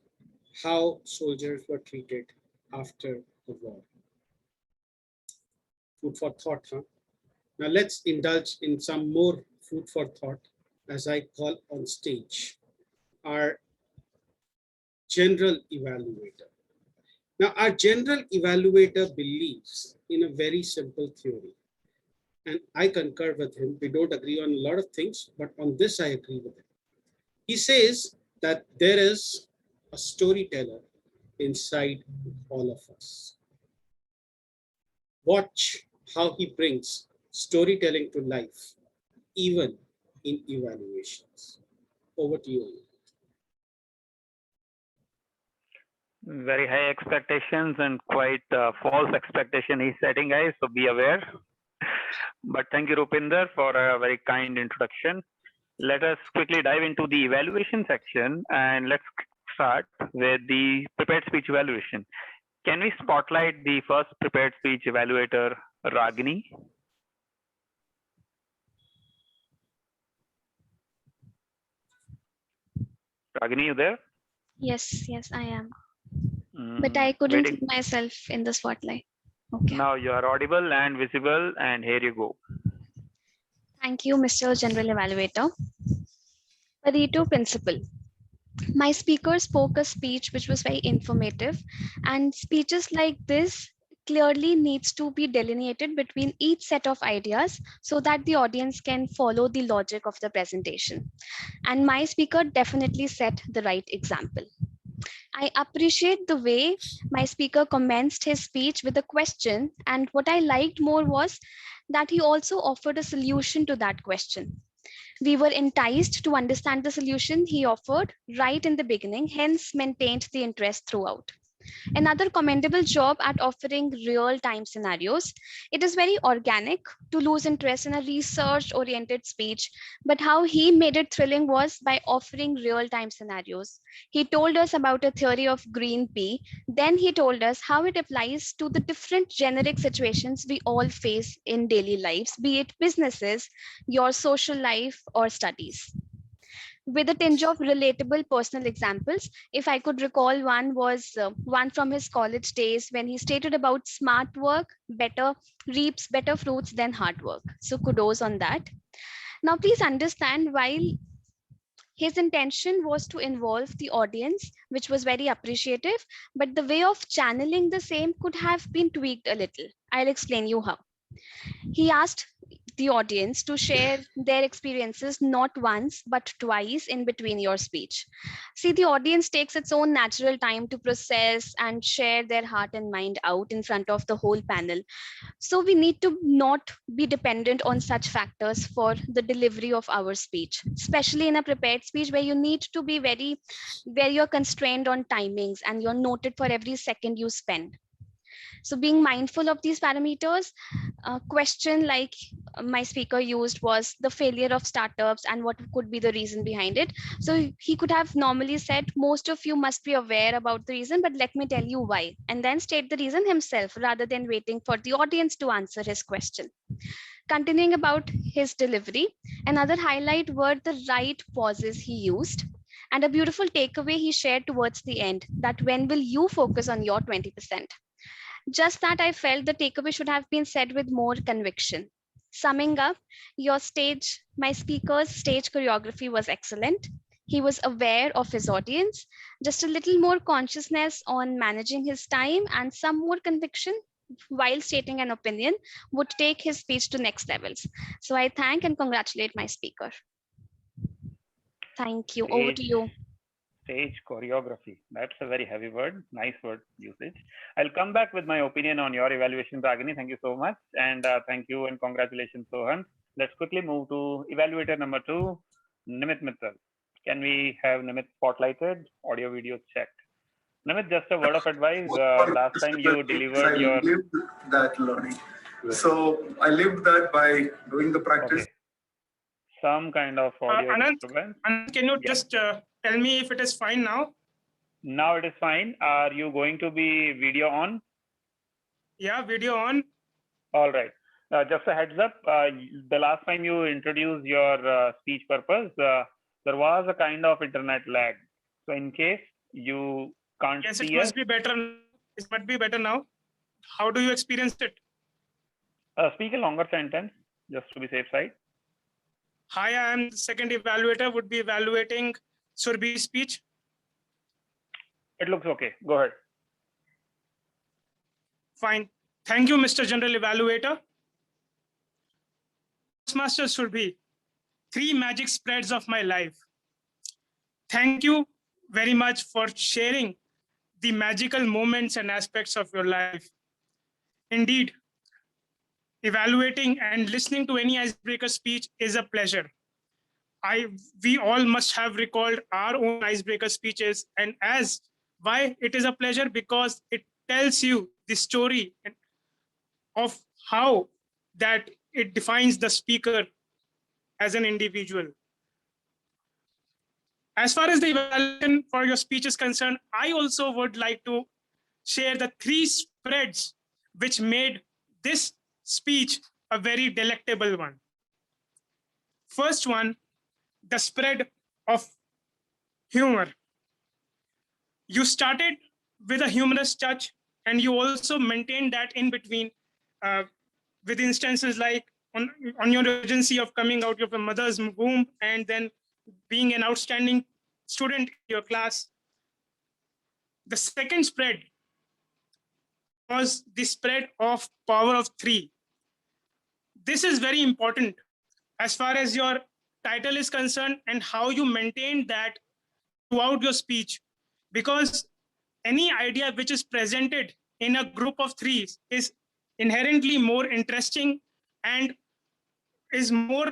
how soldiers were treated after the war. Food for thought, huh? Now let's indulge in some more food for thought as I call on stage our general evaluator. Now, our general evaluator believes in a very simple theory, and I concur with him. We don't agree on a lot of things, but on this I agree with him. He says that there is a storyteller inside all of us. Watch how he brings storytelling to life, even in evaluations. Over to you. Very high expectations and quite false expectation he's setting, guys, so be aware. But thank you, Rupinder, for a very kind introduction. Let us quickly dive into the evaluation section, and let's start with the prepared speech evaluation. Can we spotlight the first prepared speech evaluator, Ragini? Ragini, you there? Yes, I am. But I couldn't see myself in the spotlight. Okay. Now you are audible and visible, and here you go. Thank you, Mr. General Evaluator. Pareto principle. My speaker spoke a speech which was very informative, and speeches like this clearly needs to be delineated between each set of ideas so that the audience can follow the logic of the presentation. And my speaker definitely set the right example. I appreciate the way my speaker commenced his speech with a question, and what I liked more was that he also offered a solution to that question. We were enticed to understand the solution he offered right in the beginning, hence maintained the interest throughout. Another commendable job at offering real-time scenarios. It is very organic to lose interest in a research-oriented speech, but how he made it thrilling was by offering real-time scenarios. He told us about a theory of green pea, then he told us how it applies to the different generic situations we all face in daily lives, be it businesses, your social life, or studies. With a tinge of relatable personal examples, if I could recall, one was one from his college days when he stated about smart work reaps better fruits than hard work. So kudos on that. Now please understand, while his intention was to involve the audience, which was very appreciative, but the way of channeling the same could have been tweaked a little. I'll explain you how. He asked the audience to share their experiences not once but twice in between your speech. See, the audience takes its own natural time to process and share their heart and mind out in front of the whole panel. So we need to not be dependent on such factors for the delivery of our speech, especially in a prepared speech where you need to be where you're constrained on timings and you're noted for every second you spend. So being mindful of these parameters, a question like my speaker used was the failure of startups and what could be the reason behind it. So he could have normally said, most of you must be aware about the reason, but let me tell you why, and then state the reason himself rather than waiting for the audience to answer his question. Continuing about his delivery, another highlight were the right pauses he used, and a beautiful takeaway he shared towards the end, that when will you focus on your 20%? Just that I felt the takeaway should have been said with more conviction. Summing up, my speaker's stage choreography was excellent. He was aware of his audience, just a little more consciousness on managing his time and some more conviction while stating an opinion would take his speech to next levels. So I thank and congratulate my speaker. Thank you. Over to you. Stage choreography. That's a very heavy word. Nice word usage. I'll come back with my opinion on your evaluation, Ragini. Thank you so much. And thank you and congratulations, Sohan. Let's quickly move to evaluator number 2, Nimit Mittal. Can we have Nimit spotlighted? Audio video checked. Nimit, just a word of advice. Last time you delivered your... lived that learning. So I lived that by doing the practice. Okay. Some kind of audio disturbance. Anand, can you just tell me if it is fine now? Now it is fine. Are you going to be video on? Yeah, video on. All right. Just a heads up. The last time you introduced your speech purpose, there was a kind of internet lag. So in case you can't yes, see it must be better. It must be better now. How do you experience it? Speak a longer sentence, just to be safe side. Hi, I am the second evaluator. Would be evaluating Surbhi's speech. It looks okay. Go ahead. Fine. Thank you, Mr. General Evaluator. Toastmaster Surbhi, 3 magic spreads of my life. Thank you very much for sharing the magical moments and aspects of your life. Indeed, evaluating and listening to any icebreaker speech is a pleasure. We all must have recalled our own icebreaker speeches, and why it is a pleasure, because it tells you the story of how that it defines the speaker as an individual. As far as the evaluation for your speech is concerned, I also would like to share the 3 spreads which made this speech a very delectable one. First one, the spread of humor. You started with a humorous touch, and you also maintained that in between with instances like on your urgency of coming out of a mother's womb and then being an outstanding student in your class. The second spread was the spread of power of 3. This is very important as far as your title is concerned and how you maintain that throughout your speech, because any idea which is presented in a group of 3 is inherently more interesting and is more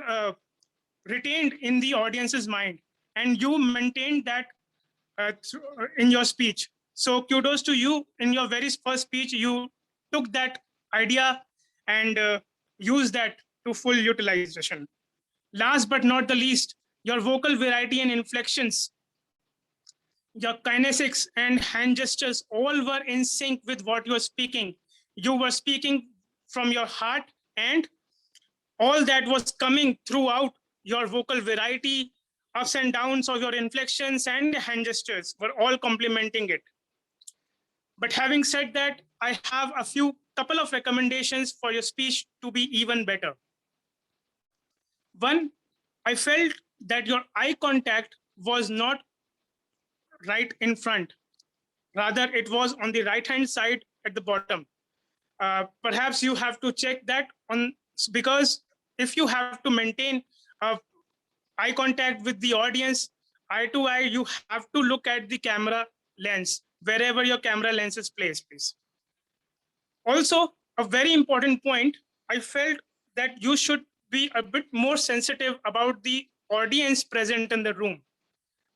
retained in the audience's mind, and you maintained that in your speech. So kudos to you. In your very first speech, you took that idea and used that to full utilization. Last but not the least, your vocal variety and inflections, your kinesics and hand gestures all were in sync with what you were speaking. You were speaking from your heart, and all that was coming throughout your vocal variety, ups and downs of your inflections and hand gestures were all complementing it. But having said that, I have a couple of recommendations for your speech to be even better. One, I felt that your eye contact was not right in front. Rather, it was on the right-hand side at the bottom. Perhaps you have to check that because if you have to maintain eye contact with the audience, eye to eye, you have to look at the camera lens, wherever your camera lens is placed, please. Also, a very important point, I felt that you should be a bit more sensitive about the audience present in the room.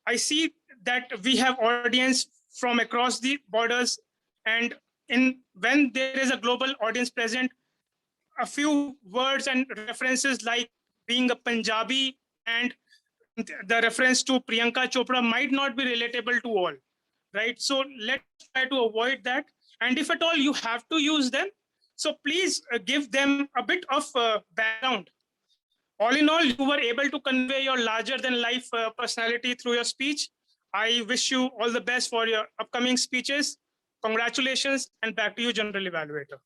I see that we have audience from across the borders, and when there is a global audience present, a few words and references like being a Punjabi and the reference to Priyanka Chopra might not be relatable to all, right? So let's try to avoid that. And if at all you have to use them, so please give them a bit of background. All in all, you were able to convey your larger than life personality through your speech. I wish you all the best for your upcoming speeches. Congratulations, and back to you, General Evaluator.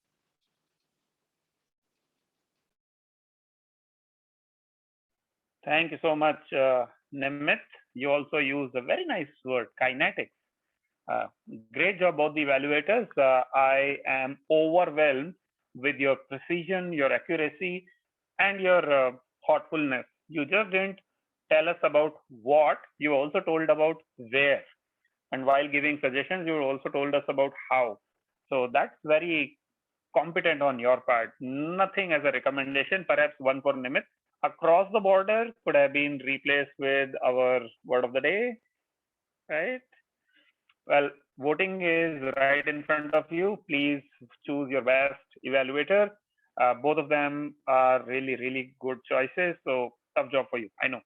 Thank you so much, Nimit. You also used a very nice word, kinetics. Great job, both the evaluators. I am overwhelmed with your precision, your accuracy, and your thoughtfulness. You just didn't tell us about what, you also told about where. And while giving suggestions, you also told us about how. So that's very competent on your part. Nothing as a recommendation, perhaps one for Nimit. Across the border could have been replaced with our word of the day, right? Well, voting is right in front of you. Please choose your best evaluator. Both of them are really, really good choices. So tough job for you, I know.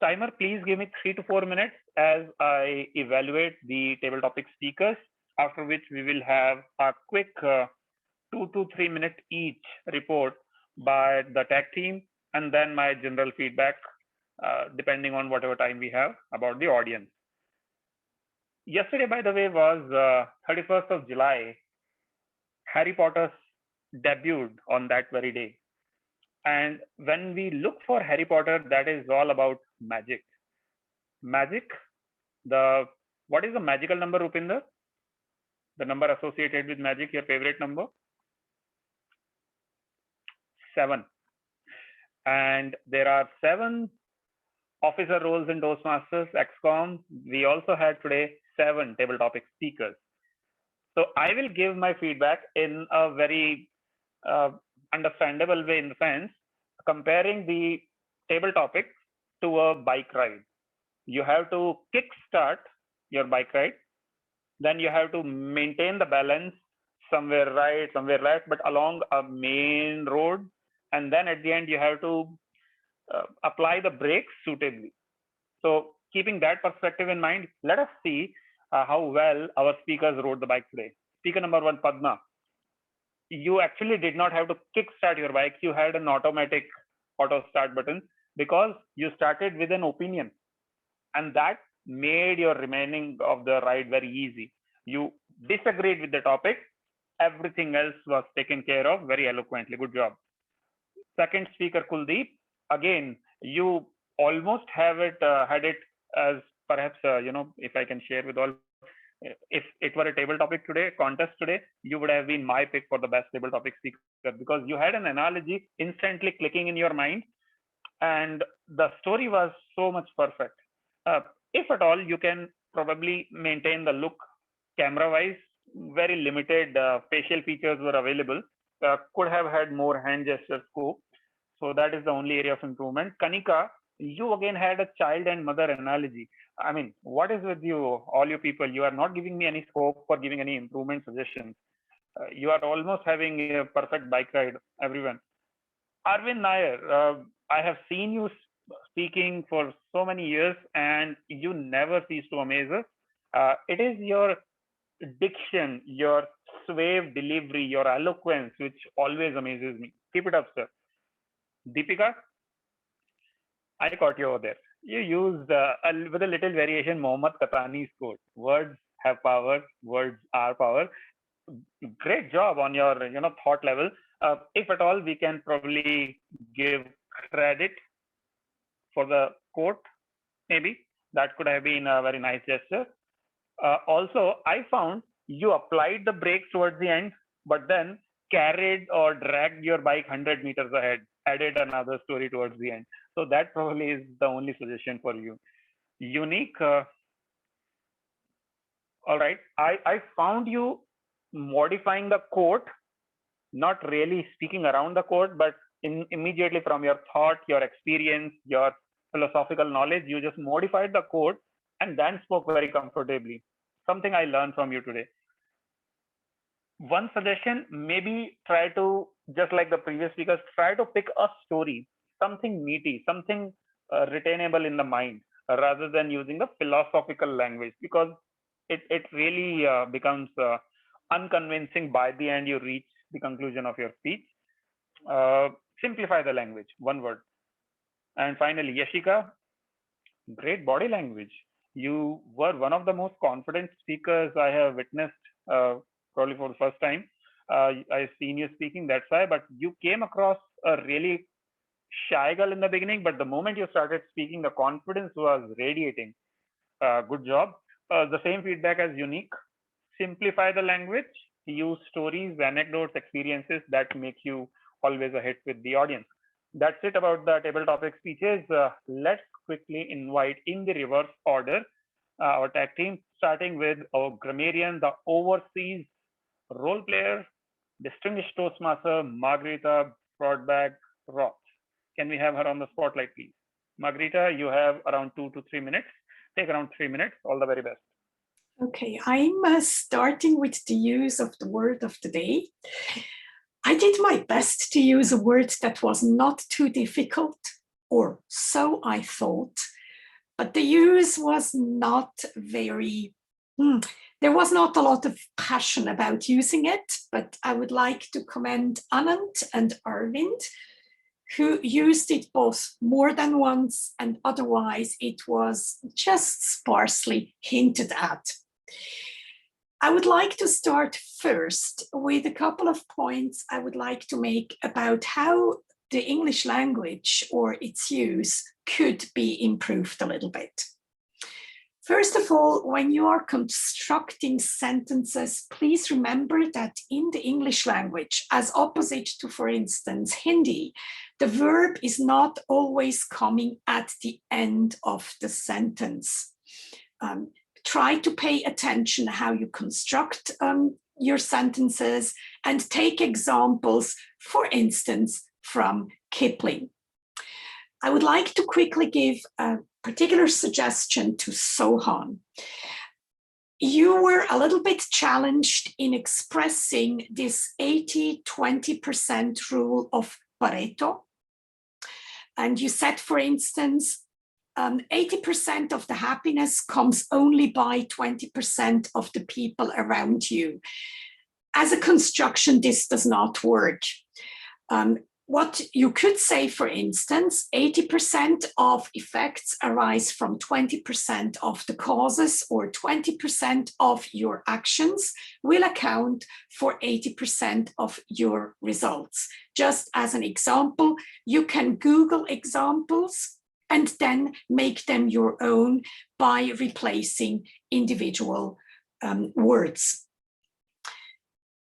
Timer, please give me 3 to 4 minutes as I evaluate the table topic speakers, after which we will have a quick 2 to 3 minute each report by the tag team, and then my general feedback, depending on whatever time we have about the audience. Yesterday, by the way, was 31st of July. Harry Potter's debuted on that very day. And when we look for Harry Potter, that is all about magic. Magic, what is the magical number, Rupinder? The number associated with magic, your favorite number? 7. And there are 7 officer roles in Toastmasters, XCOM. We also had today 7 table topic speakers. So I will give my feedback in a very understandable way, in the sense, comparing the table topic to a bike ride. You have to kickstart your bike ride, then you have to maintain the balance somewhere right, somewhere left, but along a main road, and then at the end you have to apply the brakes suitably. So keeping that perspective in mind, let us see how well our speakers rode the bike today. Speaker number 1, Padma. You actually did not have to kickstart your bike. You had an automatic auto start button because you started with an opinion, and that made your remaining of the ride very easy. You disagreed with the topic. Everything else was taken care of very eloquently. Good job. Second speaker, Kuldeep. Again, you almost had it as perhaps, if I can share with all, if it were a table topic today, contest today, you would have been my pick for the best table topic speaker, because you had an analogy instantly clicking in your mind, and the story was so much perfect. If at all, you can probably maintain the look camera-wise. Very limited facial features were available. Could have had more hand gesture scope. So that is the only area of improvement. Kanika, you again had a child and mother analogy. I mean, what is with you, all you people? You are not giving me any scope for giving any improvement suggestions. You are almost having a perfect bike ride, everyone. Arvind Nair, I have seen you speaking for so many years, and you never cease to amaze us. It is your diction, your suave delivery, your eloquence, which always amazes me. Keep it up, sir. Deepika, I caught you over there. You used, with a little variation, Mohammad Katani's quote: "Words have power, words are power." Great job on your, thought level. If at all, we can probably give credit for the quote. Maybe that could have been a very nice gesture. Also, I found you applied the brakes towards the end, but then carried or dragged your bike 100 meters ahead, added another story towards the end. So that probably is the only suggestion for you. Unique. All right. I found you modifying the quote, not really speaking around the quote, but immediately from your thought, your experience, your philosophical knowledge, you just modified the quote and then spoke very comfortably. Something I learned from you today. One suggestion, maybe try to, just like the previous speakers, try to pick a story, something meaty, something retainable in the mind, rather than using the philosophical language, because it really becomes unconvincing. By the end, you reach the conclusion of your speech. Simplify the language, one word. And finally, Yashika, great body language. You were one of the most confident speakers I have witnessed, probably for the first time. I've seen you speaking, that's why, but you came across a really shy girl in the beginning, but the moment you started speaking, the confidence was radiating. Good job. the same feedback as unique. Simplify the language, use stories, anecdotes, experiences that make you always a hit with the audience. That's it about the table topic speeches. Let's quickly invite in the reverse order our tag team, starting with our grammarian, the overseas role player, distinguished Toastmaster, Margarita Broadbag Roth. Can we have her on the spotlight, please? Margarita, you have around 2 to 3 minutes. Take around 3 minutes. All the very best. Okay, I'm starting with the use of the word of the day. I did my best to use a word that was not too difficult, or so I thought, but the use was not very, there was not a lot of passion about using it, but I would like to commend Anand and Arvind, who used it both more than once, and otherwise it was just sparsely hinted at. I would like to start first with a couple of points I would like to make about how the English language or its use could be improved a little bit. First of all, when you are constructing sentences, please remember that in the English language, as opposite to, for instance, Hindi, the verb is not always coming at the end of the sentence. Try to pay attention how you construct your sentences and take examples, for instance, from Kipling. I would like to quickly give a particular suggestion to Sohan. You were a little bit challenged in expressing this 80-20% rule of Pareto. And you said, for instance, 80% of the happiness comes only by 20% of the people around you. As a construction, this does not work. What you could say, for instance, 80% of effects arise from 20% of the causes, or 20% of your actions will account for 80% of your results. Just as an example, you can Google examples and then make them your own by replacing individual words.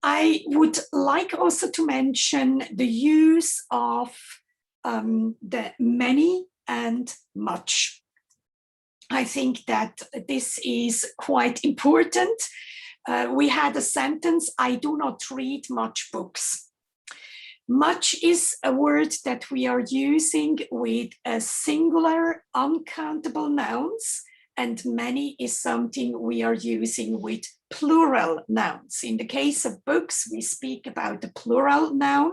I would like also to mention the use of the many and much. I think that this is quite important. We had a sentence, I do not read much books. Much is a word that we are using with a singular, uncountable nouns, and many is something we are using with plural nouns. In the case of books, we speak about the plural noun.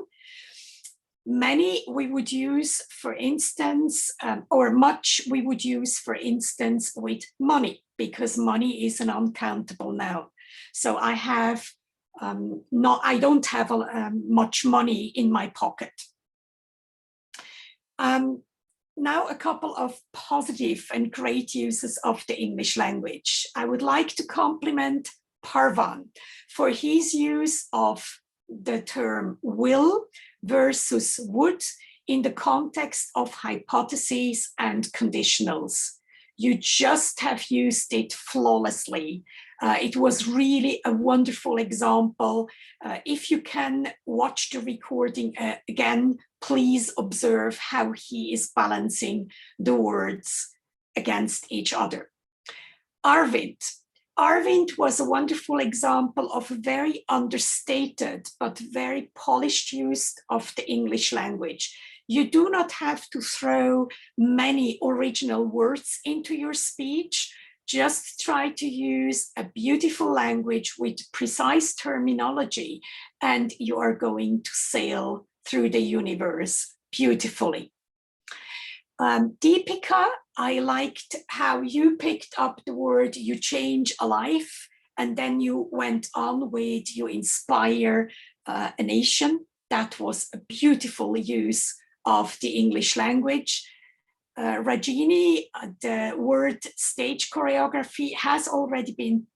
Many we would use, for instance, or much we would use, for instance, with money, because money is an uncountable noun. So I have I don't have much money in my pocket. Now a couple of positive and great uses of the English language. I would like to compliment Parvan for his use of the term will versus would in the context of hypotheses and conditionals. You just have used it flawlessly. It was really a wonderful example. If you can watch the recording again, please observe how he is balancing the words against each other. Arvind was a wonderful example of a very understated but very polished use of the English language. You do not have to throw many original words into your speech. Just try to use a beautiful language with precise terminology, and you are going to sail through the universe beautifully. Deepika, I liked how you picked up the word you change a life, and then you went on with you inspire a nation. That was a beautiful use of the English language. Ragini, the word stage choreography has already been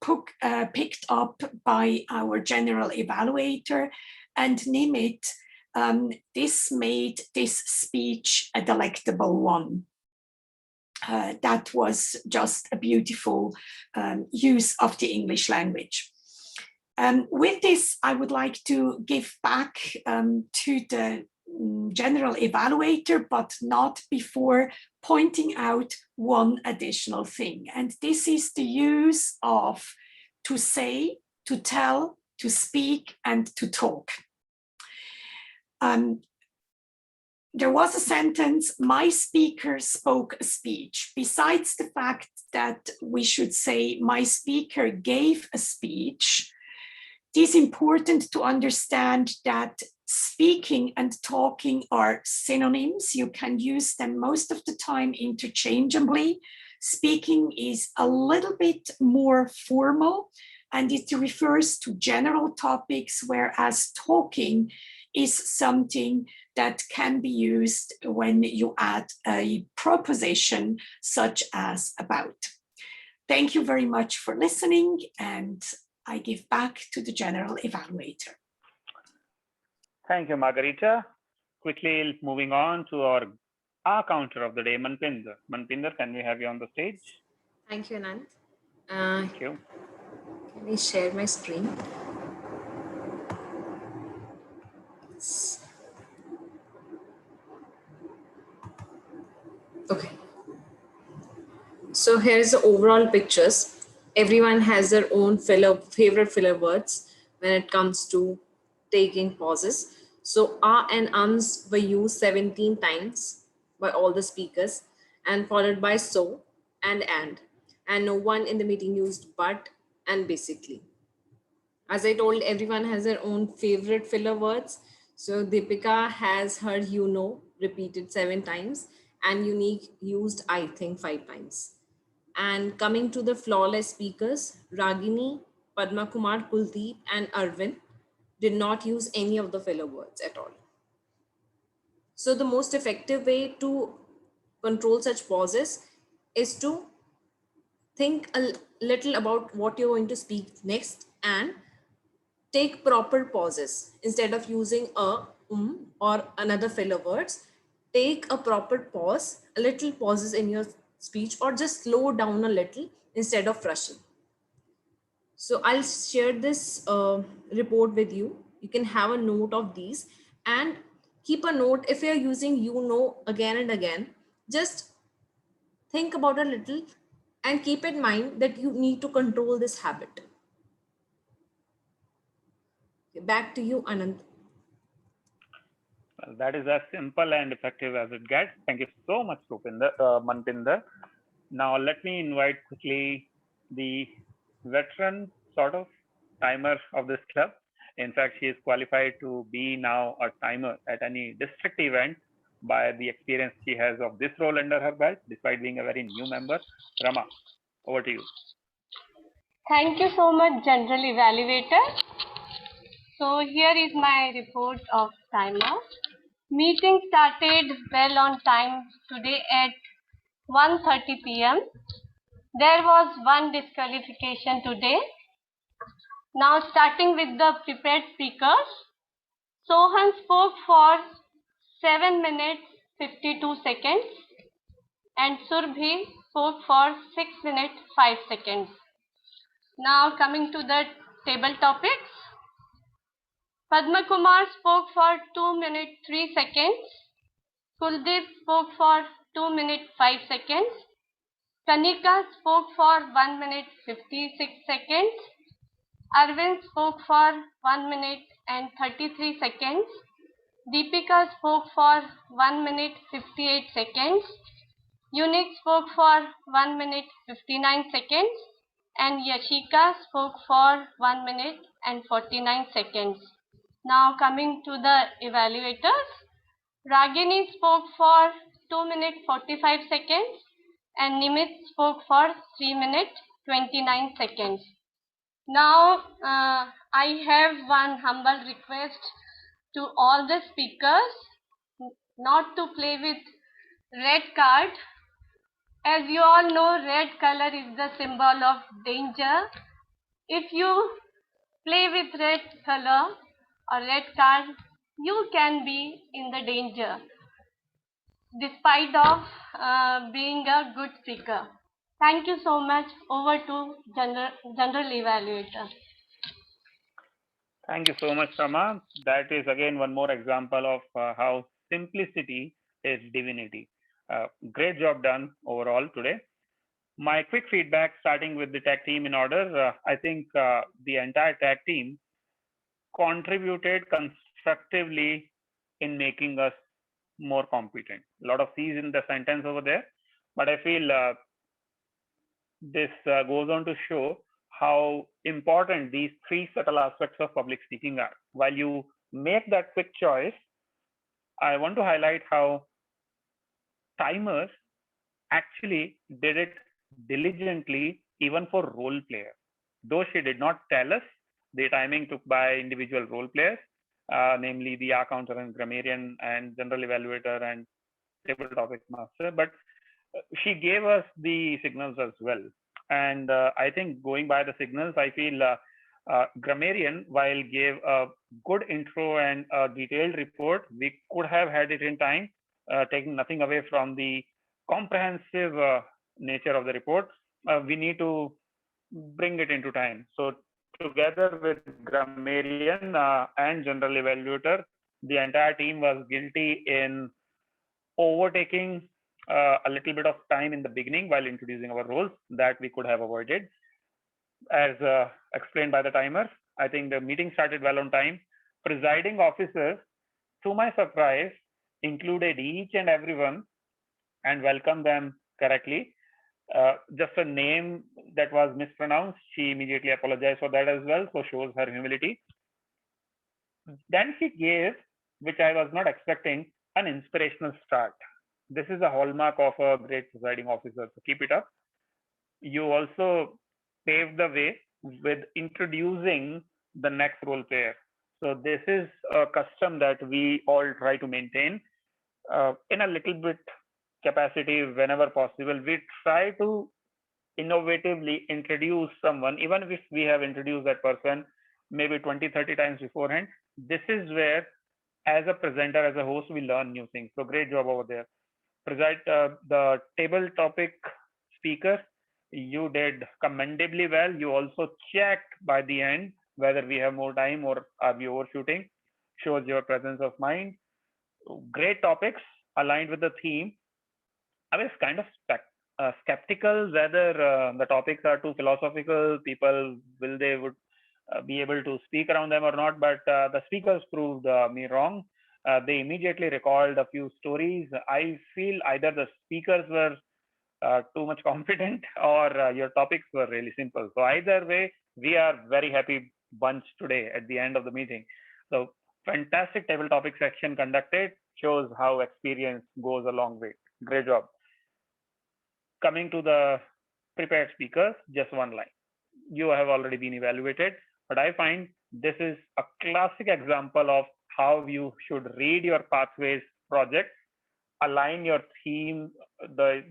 picked up by our general evaluator, and Nimit, this made this speech a delectable one. that was just a beautiful use of the English language. With this, I would like to give back to the general evaluator, but not before pointing out one additional thing. And this is the use of to say, to tell, to speak, and to talk. There was a sentence, my speaker spoke a speech. Besides the fact that we should say my speaker gave a speech, it is important to understand that speaking and talking are synonyms. You can use them most of the time interchangeably. Speaking is a little bit more formal and it refers to general topics, whereas talking is something that can be used when you add a proposition such as about. Thank you very much for listening, and I give back to the general evaluator. Thank you, Margarita. Quickly moving on to our counter of the day, Manpinder. Manpinder, can we have you on the stage? Thank you, Anand. Thank you. Can I share my screen? Okay. So here's the overall pictures. Everyone has their own favorite filler words when it comes to taking pauses. So and ums were used 17 times by all the speakers and followed by so and no one in the meeting used but and basically. As I told, everyone has their own favorite filler words. So Deepika has her you know repeated 7 times and Unique used I think 5 times. And coming to the flawless speakers, Ragini, Padamakumar, Kuldeep and Arvind did not use any of the filler words at all. So the most effective way to control such pauses is to think a little about what you're going to speak next and take proper pauses. Instead of using a or another filler words, take a proper pause, a little pauses in your speech, or just slow down a little instead of rushing. So I'll share this report with you. You can have a note of these and keep a note. If you're using you know again and again, just think about a little and keep in mind that you need to control this habit. Okay, back to you, Anand. Well, that is as simple and effective as it gets. Thank you so much, Manpinder. Now let me invite quickly the veteran sort of timer of this club. In fact, she is qualified to be now a timer at any district event by the experience she has of this role under her belt, despite being a very new member. Rama, over to you. Thank you so much, General Evaluator. So here is my report of timer. Meeting started well on time today at 1:30 p.m. There was one disqualification today. Now starting with the prepared speakers. Sohan spoke for 7 minutes 52 seconds and Surbhi spoke for 6 minutes 5 seconds. Now coming to the table topics. Padamakumar spoke for 2 minutes 3 seconds. Kuldeep spoke for 2 minutes 5 seconds. Kanika spoke for 1 minute 56 seconds. Arvind spoke for 1 minute and 33 seconds. Deepika spoke for 1 minute 58 seconds. Unique spoke for 1 minute 59 seconds. And Yashika spoke for 1 minute and 49 seconds. Now coming to the evaluators. Ragini spoke for 2 minutes 45 seconds and Nimit spoke for 3 minutes 29 seconds. Now I have one humble request to all the speakers not to play with red card. As you all know, red color is the symbol of danger. If you play with red color or red card, you can be in the danger. despite of being a good speaker. Thank you so much. Over to General Evaluator. Thank you so much, Rama. That is again one more example of how simplicity is divinity. Great job done overall today. My quick feedback, starting with the tech team in order. I think the entire tech team contributed constructively in making us more competent. A lot of C's in the sentence over there, but I feel this goes on to show how important these three subtle aspects of public speaking are. While you make that quick choice, I want to highlight how timers actually did it diligently, even for role players. Though she did not tell us, the timing took by individual role players, namely the counter and grammarian and general evaluator and table topic master, but she gave us the signals as well. And I think going by the signals, I feel grammarian, while gave a good intro and a detailed report, we could have had it in time, taking nothing away from the comprehensive nature of the report. We need to bring it into time. So together with grammarian and general evaluator, the entire team was guilty in overtaking a little bit of time in the beginning while introducing our roles that we could have avoided. As explained by the timer, I think the meeting started well on time. Presiding officers, to my surprise, included each and everyone and welcomed them correctly. Just a name that was mispronounced, she immediately apologized for that as well, so shows her humility. Then she gave, which I was not expecting, an inspirational start. This is a hallmark of a great presiding officer, so keep it up. You also paved the way with introducing the next role player. So this is a custom that we all try to maintain in a little bit capacity whenever possible. We try to innovatively introduce someone, even if we have introduced that person maybe 20-30 times beforehand. This is where, as a presenter, as a host, we learn new things. So great job over there. The table topic speaker, you did commendably well. You also checked by the end whether we have more time or are we overshooting. Shows your presence of mind. Great topics aligned with the theme. I was kind of skeptical whether the topics are too philosophical. People would be able to speak around them or not, but the speakers proved me wrong. They immediately recalled a few stories. I feel either the speakers were too much competent or your topics were really simple. So either way, we are very happy bunch today at the end of the meeting. So fantastic table topic section conducted, shows how experience goes a long way. Great job. Coming to the prepared speakers, just one line. You have already been evaluated, but I find this is a classic example of how you should read your pathways project, align your theme, the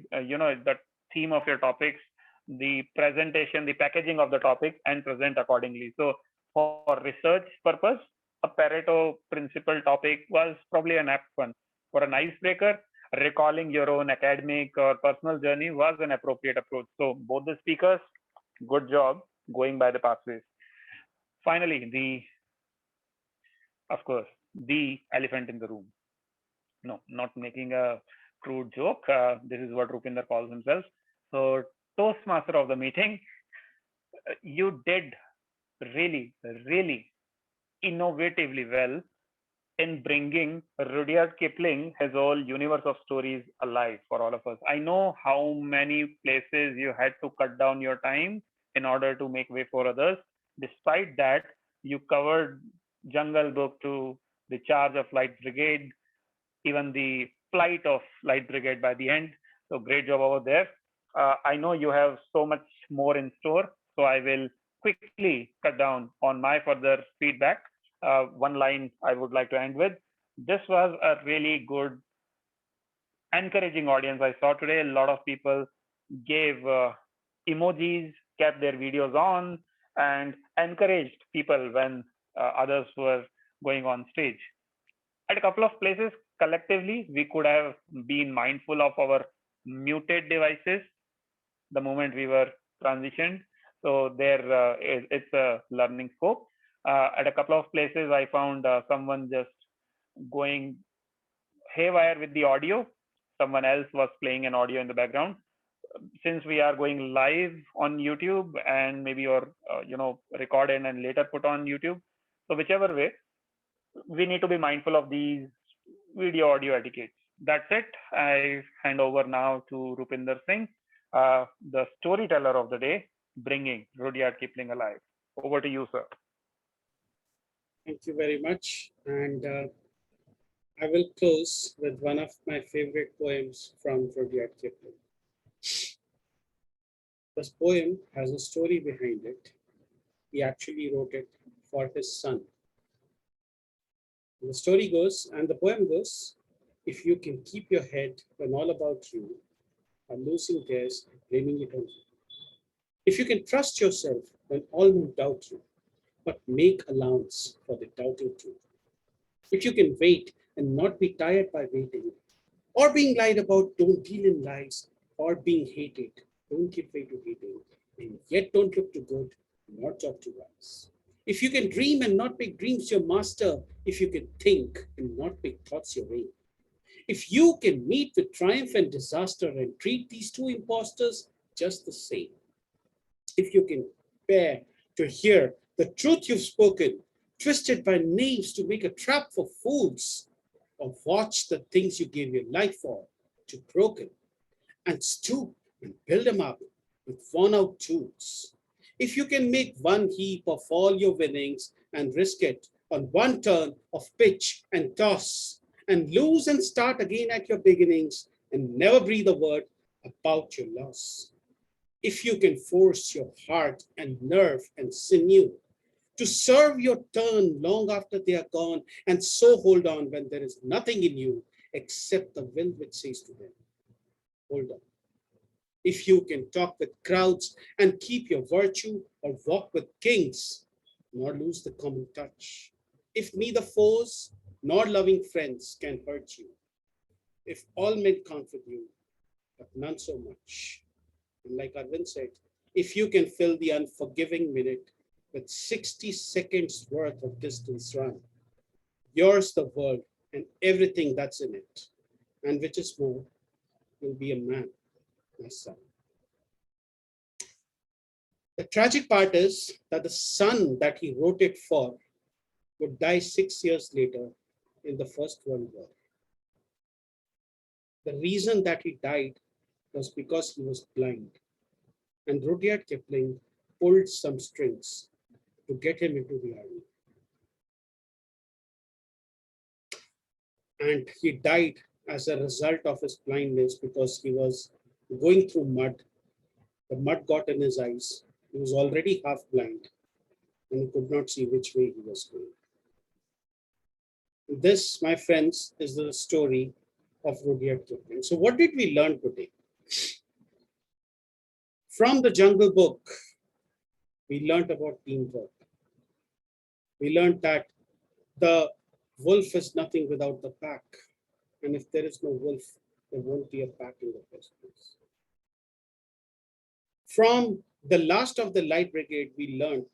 theme of your topics, the presentation, the packaging of the topic, and present accordingly. So for research purpose, a Pareto principle topic was probably an apt one. For an icebreaker, recalling your own academic or personal journey was an appropriate approach. So both the speakers, good job going by the pathways. Finally, of course, the elephant in the room. No, not making a crude joke. This is what Rupinder calls himself. So Toastmaster of the meeting, you did really, really innovatively well in bringing Rudyard Kipling, his whole universe of stories alive for all of us. I know how many places you had to cut down your time in order to make way for others. Despite that, you covered Jungle Book to the Charge of Light Brigade, even the flight of Light Brigade by the end. So great job over there. I know you have so much more in store, so I will quickly cut down on my further feedback. One line I would like to end with. This was a really good, encouraging audience I saw today. A lot of people gave emojis, kept their videos on, and encouraged people when others were going on stage. At a couple of places, collectively, we could have been mindful of our muted devices the moment we were transitioned. So it's a learning scope. At a couple of places, I found someone just going haywire with the audio. Someone else was playing an audio in the background. Since we are going live on YouTube and maybe or recorded and later put on YouTube, so whichever way, we need to be mindful of these video audio etiquettes. That's it. I hand over now to Rupinder Singh, the storyteller of the day, bringing Rudyard Kipling alive. Over to you, sir. Thank you very much. And I will close with one of my favorite poems from Rudyard Kipling. This poem has a story behind it. He actually wrote it for his son. The story goes, and the poem goes, if you can keep your head when all about you are losing theirs and blaming it on you. If you can trust yourself when all men doubt you, but make allowance for the doubting too. If you can wait and not be tired by waiting, or being lied about, don't deal in lies, or being hated, don't give way to hating, and yet don't look too good, nor talk too wise. If you can dream and not make dreams your master, if you can think and not make thoughts your aim, if you can meet with triumph and disaster and treat these two impostors just the same, if you can bear to hear the truth you've spoken, twisted by knaves to make a trap for fools, or watch the things you gave your life for to broken, and stoop and build them up with worn out tools. If you can make one heap of all your winnings and risk it on one turn of pitch and toss, and lose and start again at your beginnings, and never breathe a word about your loss. If you can force your heart and nerve and sinew to serve your turn long after they are gone, and so hold on when there is nothing in you except the will which says to them, hold on. If you can talk with crowds and keep your virtue, or walk with kings, nor lose the common touch. If neither foes nor loving friends can hurt you, if all men comfort you, but none so much. And like Arvind said, if you can fill the unforgiving minute with 60 seconds worth of distance run, yours the world and everything that's in it, and which is more, you'll be a man, my son. The tragic part is that the son that he wrote it for would die 6 years later in the First World War. The reason that he died was because he was blind, and Rudyard Kipling pulled some strings to get him into the army. And he died as a result of his blindness because he was going through mud. The mud got in his eyes. He was already half blind and he could not see which way he was going. This, my friends, is the story of Rudyard Kipling. So what did we learn today? From the Jungle Book, we learned about teamwork. We learned that the wolf is nothing without the pack. And if there is no wolf, there won't be a pack in the first place. From the last of the Light Brigade, we learned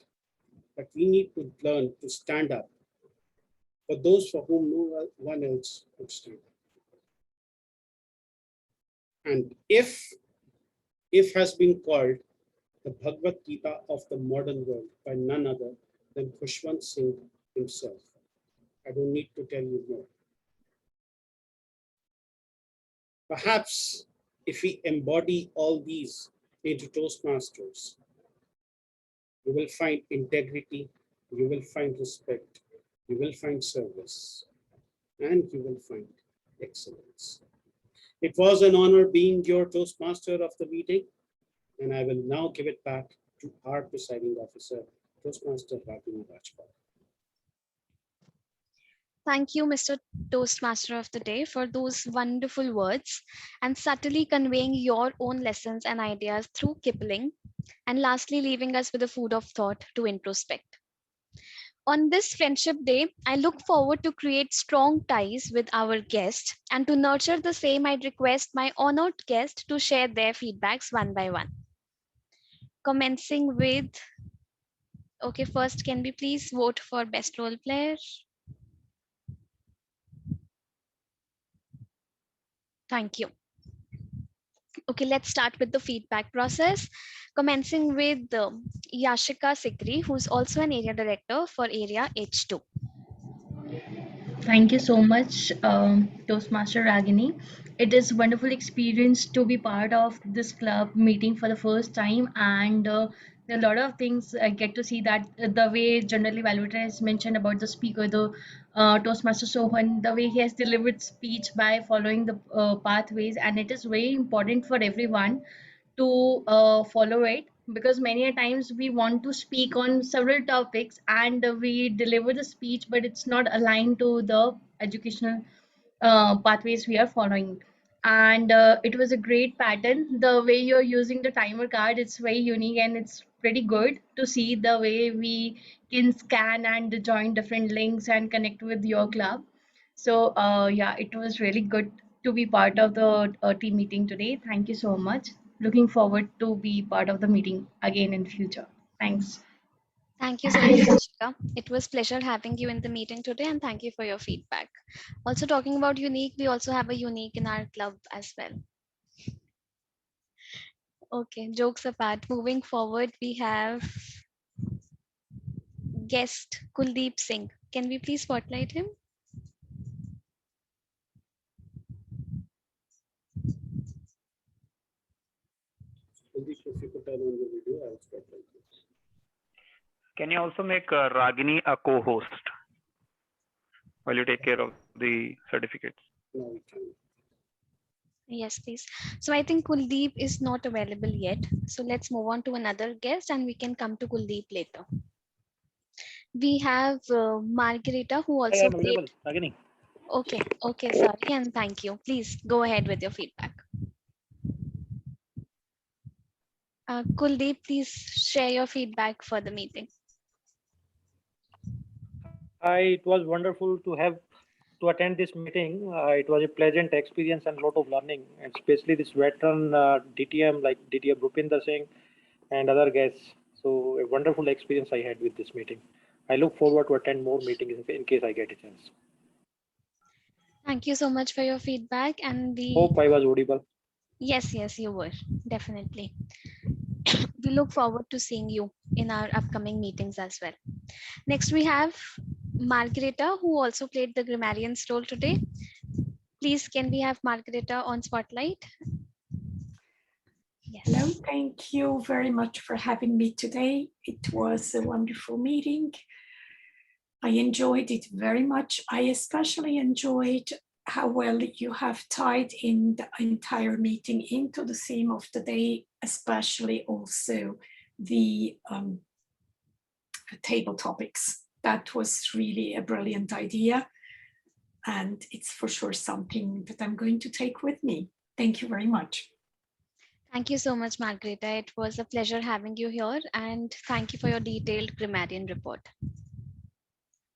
that we need to learn to stand up for those for whom no one else would stand up. And if has been called the Bhagavad Gita of the modern world by none other than Khushwant Singh himself. I don't need to tell you more. Perhaps if we embody all these into Toastmasters, you will find integrity, you will find respect, you will find service, and you will find excellence. It was an honor being your Toastmaster of the meeting, and I will now give it back to our presiding officer, Toastmaster Ragini. Thank you, Mr. Toastmaster of the Day, for those wonderful words and subtly conveying your own lessons and ideas through Kipling, and lastly, leaving us with a food of thought to introspect. On this Friendship Day, I look forward to create strong ties with our guests, and to nurture the same, I'd request my honored guest to share their feedbacks one by one. Commencing with, okay, first can we please vote for best role player? Thank you. Okay, let's start with the feedback process. Commencing with Yashika Sikri, who's also an area director for area H2. Thank you so much, Toastmaster Ragini. It is a wonderful experience to be part of this club meeting for the first time, and there are a lot of things I get to see that the way General Evaluator has mentioned about the speaker, the Toastmaster Sohan, the way he has delivered speech by following the pathways, and it is very important for everyone to follow it, because many a times we want to speak on several topics and we deliver the speech but it's not aligned to the educational pathways we are following. And it was a great pattern. The way you're using the timer card, it's very unique and it's pretty good to see the way we can scan and join different links and connect with your club. So yeah, it was really good to be part of the team meeting today. Thank you so much. Looking forward to be part of the meeting again in future. Thanks. Thank you so much, Yashika. It was pleasure having you in the meeting today, and thank you for your feedback. Also, talking about unique, we also have a unique in our club as well. Okay, jokes apart, moving forward, we have guest Kuldeep Singh. Can we please spotlight him? If you could turn on your video, I'll start like this. Can you also make Ragini a co-host while you take care of the certificates? No, we can't. Yes, please. So I think Kuldeep is not available yet. So let's move on to another guest and we can come to Kuldeep later. We have Margarita, who I also am played. available, Ragini. Okay, sorry, and thank you. Please go ahead with your feedback. Kuldeep, please share your feedback for the meeting. It was wonderful to attend this meeting. It was a pleasant experience and a lot of learning, and especially this veteran DTM like DTM Rupinder Singh and other guests. So a wonderful experience I had with this meeting. I look forward to attend more meetings in case I get a chance. Thank you so much for your feedback, and we Hope I was audible. Yes, you were, definitely. We look forward to seeing you in our upcoming meetings as well. Next, we have Margarita, who also played the grammarian's role today. Please, can we have Margarita on spotlight? Yes. Hello, thank you very much for having me today. It was a wonderful meeting. I enjoyed it very much. I especially enjoyed how well you have tied in the entire meeting into the theme of the day, especially also the table topics. That was really a brilliant idea. And it's for sure something that I'm going to take with me. Thank you very much. Thank you so much, Margarita. It was a pleasure having you here, and thank you for your detailed grammarian report.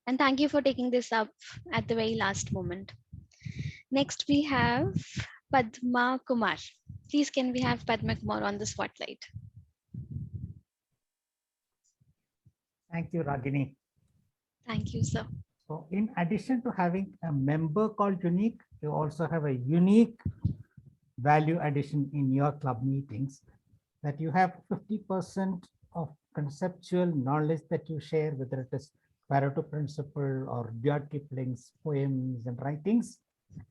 And thank you for taking this up at the very last moment. Next, we have Padamakumar. Please, can we have Padamakumar on the spotlight? Thank you, Ragini. Thank you, sir. So in addition to having a member called unique, you also have a unique value addition in your club meetings, that you have 50% of conceptual knowledge that you share, whether it is Pareto principle or Kipling's poems and writings,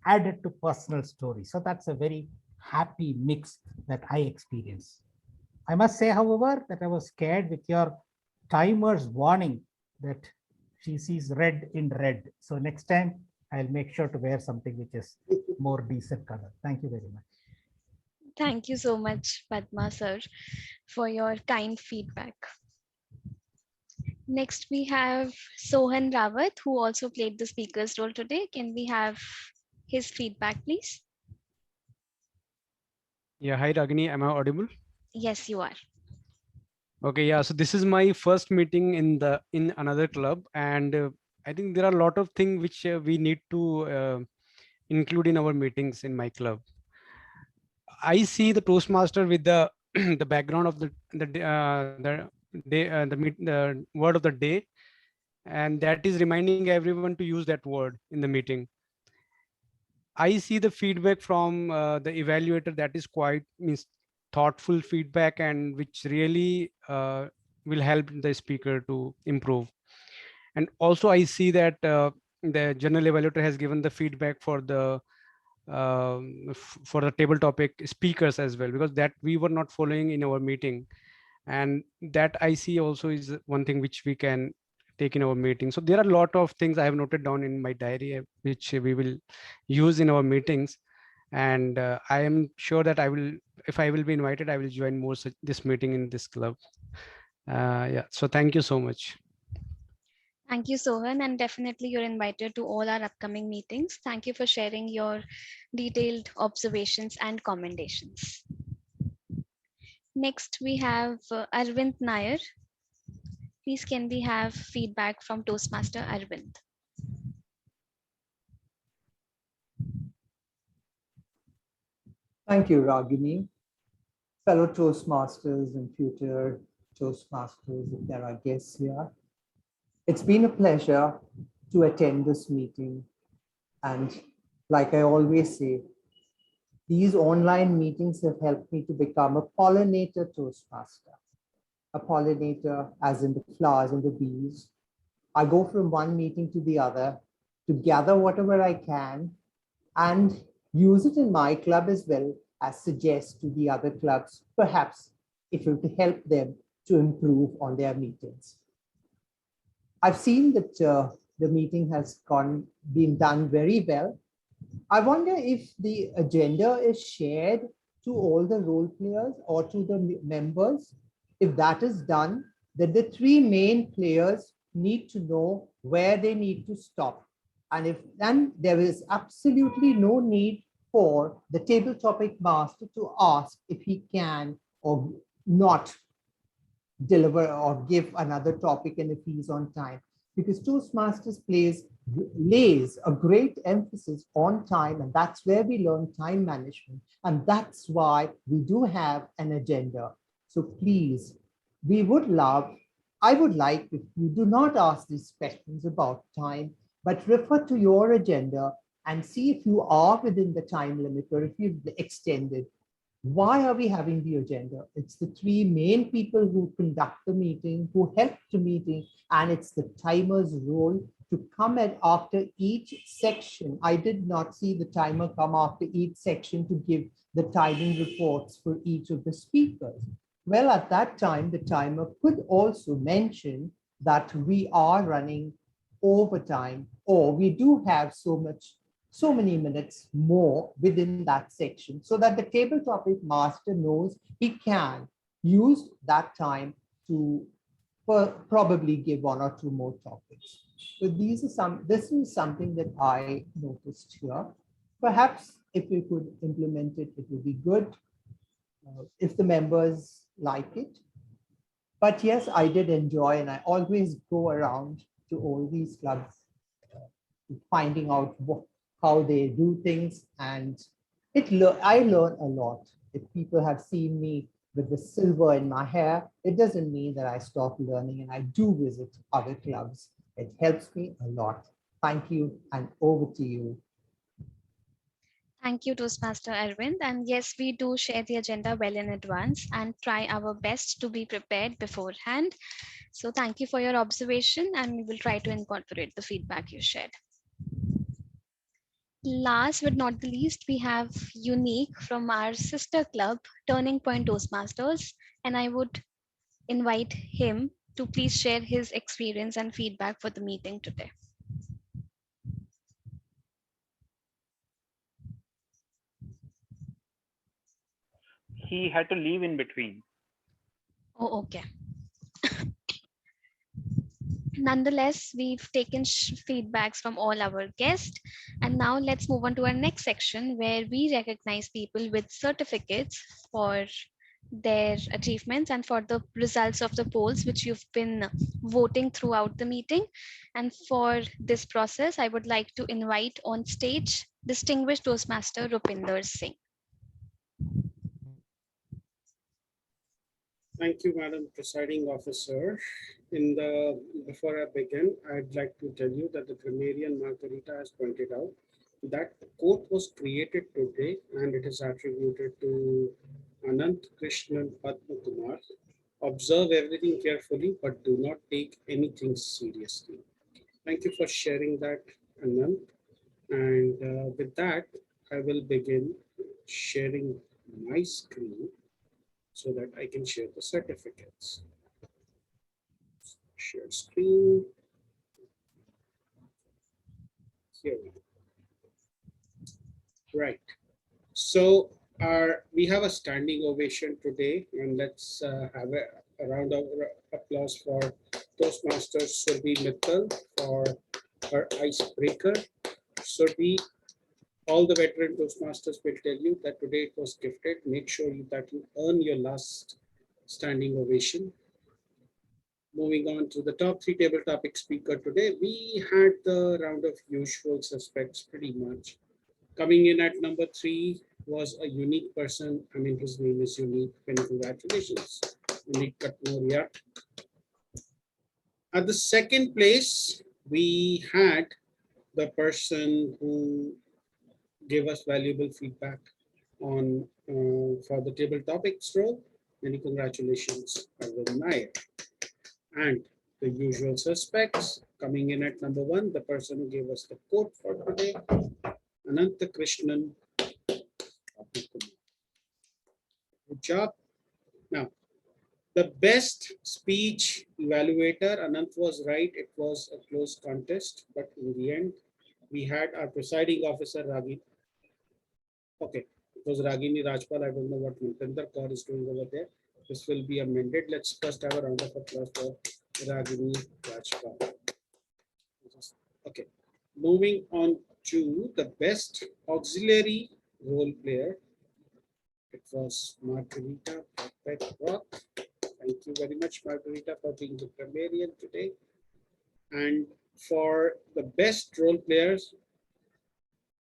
added to personal stories. So that's a very happy mix that I experience. I must say, however, that I was scared with your timer's warning that she sees red in red. So next time I'll make sure to wear something which is more decent color. Thank you very much. Thank you so much, Padma sir, for your kind feedback. Next, we have Sohan Rawat, who also played the speaker's role today. Can we have his feedback, please? Yeah, hi Ragini, am I audible? Yes, you are. Okay, yeah. So this is my first meeting in another club, and I think there are a lot of things which we need to include in our meetings in my club. I see the Toastmaster with the the background of the word of the day, and that is reminding everyone to use that word in the meeting. I see the feedback from the evaluator that is quite means thoughtful feedback and which really will help the speaker to improve. And also I see that the general evaluator has given the feedback for the table topic speakers as well, because that we were not following in our meeting, and that I see also is one thing which we can take in our meeting. So there are a lot of things I have noted down in my diary which we will use in our meetings, and I am sure that if I will be invited, I will join more this meeting in this club. Yeah, so thank you so much. Thank you, Sohan, and definitely you're invited to all our upcoming meetings. Thank you for sharing your detailed observations and commendations. Next, we have Arvind Nair. Please, can we have feedback from Toastmaster Arvind? Thank you, Ragini. Fellow Toastmasters and future Toastmasters, if there are guests here. It's been a pleasure to attend this meeting. And like I always say, these online meetings have helped me to become a pollinator Toastmaster. A pollinator as in the flowers and the bees. I go from one meeting to the other to gather whatever I can and use it in my club as well as suggest to the other clubs, perhaps if it will help them to improve on their meetings. I've seen that the meeting has been done very well. I wonder if the agenda is shared to all the role players or to the members. If that is done, then the three main players need to know where they need to stop. And then there is absolutely no need for the table topic master to ask if he can or not deliver or give another topic and if he's on time. Because Toastmasters lays a great emphasis on time, and that's where we learn time management. And that's why we do have an agenda. So please, I would like if you do not ask these questions about time, but refer to your agenda and see if you are within the time limit or if you've extended. Why are we having the agenda? It's the three main people who conduct the meeting, who help the meeting, and it's the timer's role to come at after each section. I did not see the timer come after each section to give the timing reports for each of the speakers. Well, at that time, the timer could also mention that we are running overtime, or we do have so many minutes more within that section, so that the table topic master knows he can use that time to probably give one or two more topics. So this is something that I noticed here. Perhaps if we could implement it, it would be good if the members like it. But yes, I did enjoy, and I always go around to all these clubs, finding out how they do things, and I learn a lot. If people have seen me with the silver in my hair, it doesn't mean that I stop learning, and I do visit other clubs. It helps me a lot. Thank you, and over to you. Thank you, Toastmaster Arvind. And yes, we do share the agenda well in advance and try our best to be prepared beforehand. So thank you for your observation, and we will try to incorporate the feedback you shared. Last but not the least, we have Unique from our sister club, Turning Point Toastmasters, and I would invite him to please share his experience and feedback for the meeting today. He had to leave in between. Oh, okay. Nonetheless, we've taken feedbacks from all our guests, and now let's move on to our next section where we recognize people with certificates for their achievements and for the results of the polls which you've been voting throughout the meeting. And for this process, I would like to invite on stage distinguished Toastmaster Rupinder Singh. Thank you, Madam Presiding Officer. Before I begin, I'd like to tell you that the grammarian Margarita has pointed out that the quote was created today and it is attributed to Anant Krishnan Padamakumar. Observe everything carefully, but do not take anything seriously. Thank you for sharing that, Anant. And with that, I will begin sharing my screen so that I can share the certificates. Share screen. Here we go. Right. So we have a standing ovation today, and let's have a round of applause for Toastmasters Surbhi Mittal for her icebreaker. Surbhi, all the veteran Toastmasters will tell you that today it was gifted. Make sure that you earn your last standing ovation. Moving on to the top 3 table topic speaker today, we had the round of usual suspects pretty much. Coming in at number 3 was a unique person. I mean, his name is unique. Many congratulations, unique Katnoria. At the second place, we had the person who gave us valuable feedback on for the table topics role. Many congratulations, Arvind Nair. And the usual suspects, coming in at number 1, the person who gave us the quote for today, Ananta Krishnan. Good job. Now, the best speech evaluator, Anant was right. It was a close contest, but in the end, we had our presiding officer, Ragini. Okay, it was Ragini Rajpal. I don't know what Rupinder Kaur is doing over there. This will be amended. Let's first have a round of applause for Ragini Rajpal. Okay, moving on to the best auxiliary role player. It was Margarita Rock. Thank you very much, Margarita, for being the grammarian today. And for the best role players,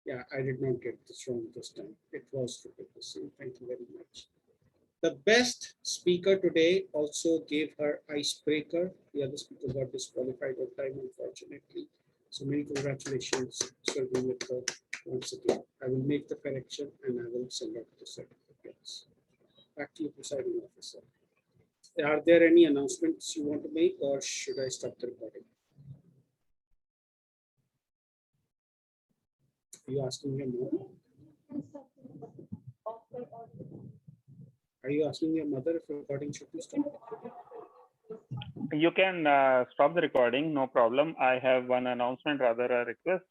yeah, I did not get this wrong this time. It was Rupinder Singh. Thank you very much. The best speaker today also gave her icebreaker. The other speaker got disqualified on time, unfortunately. So many congratulations, Surbhi Mittal, once again. I will make the correction and I will send out the certificates. Back to you, Presiding Officer. Are there any announcements you want to make, or should I stop the recording? Are you asking your mother? Are you asking your mother if the recording should be stopped? You can stop the recording, no problem. I have one announcement, rather a request.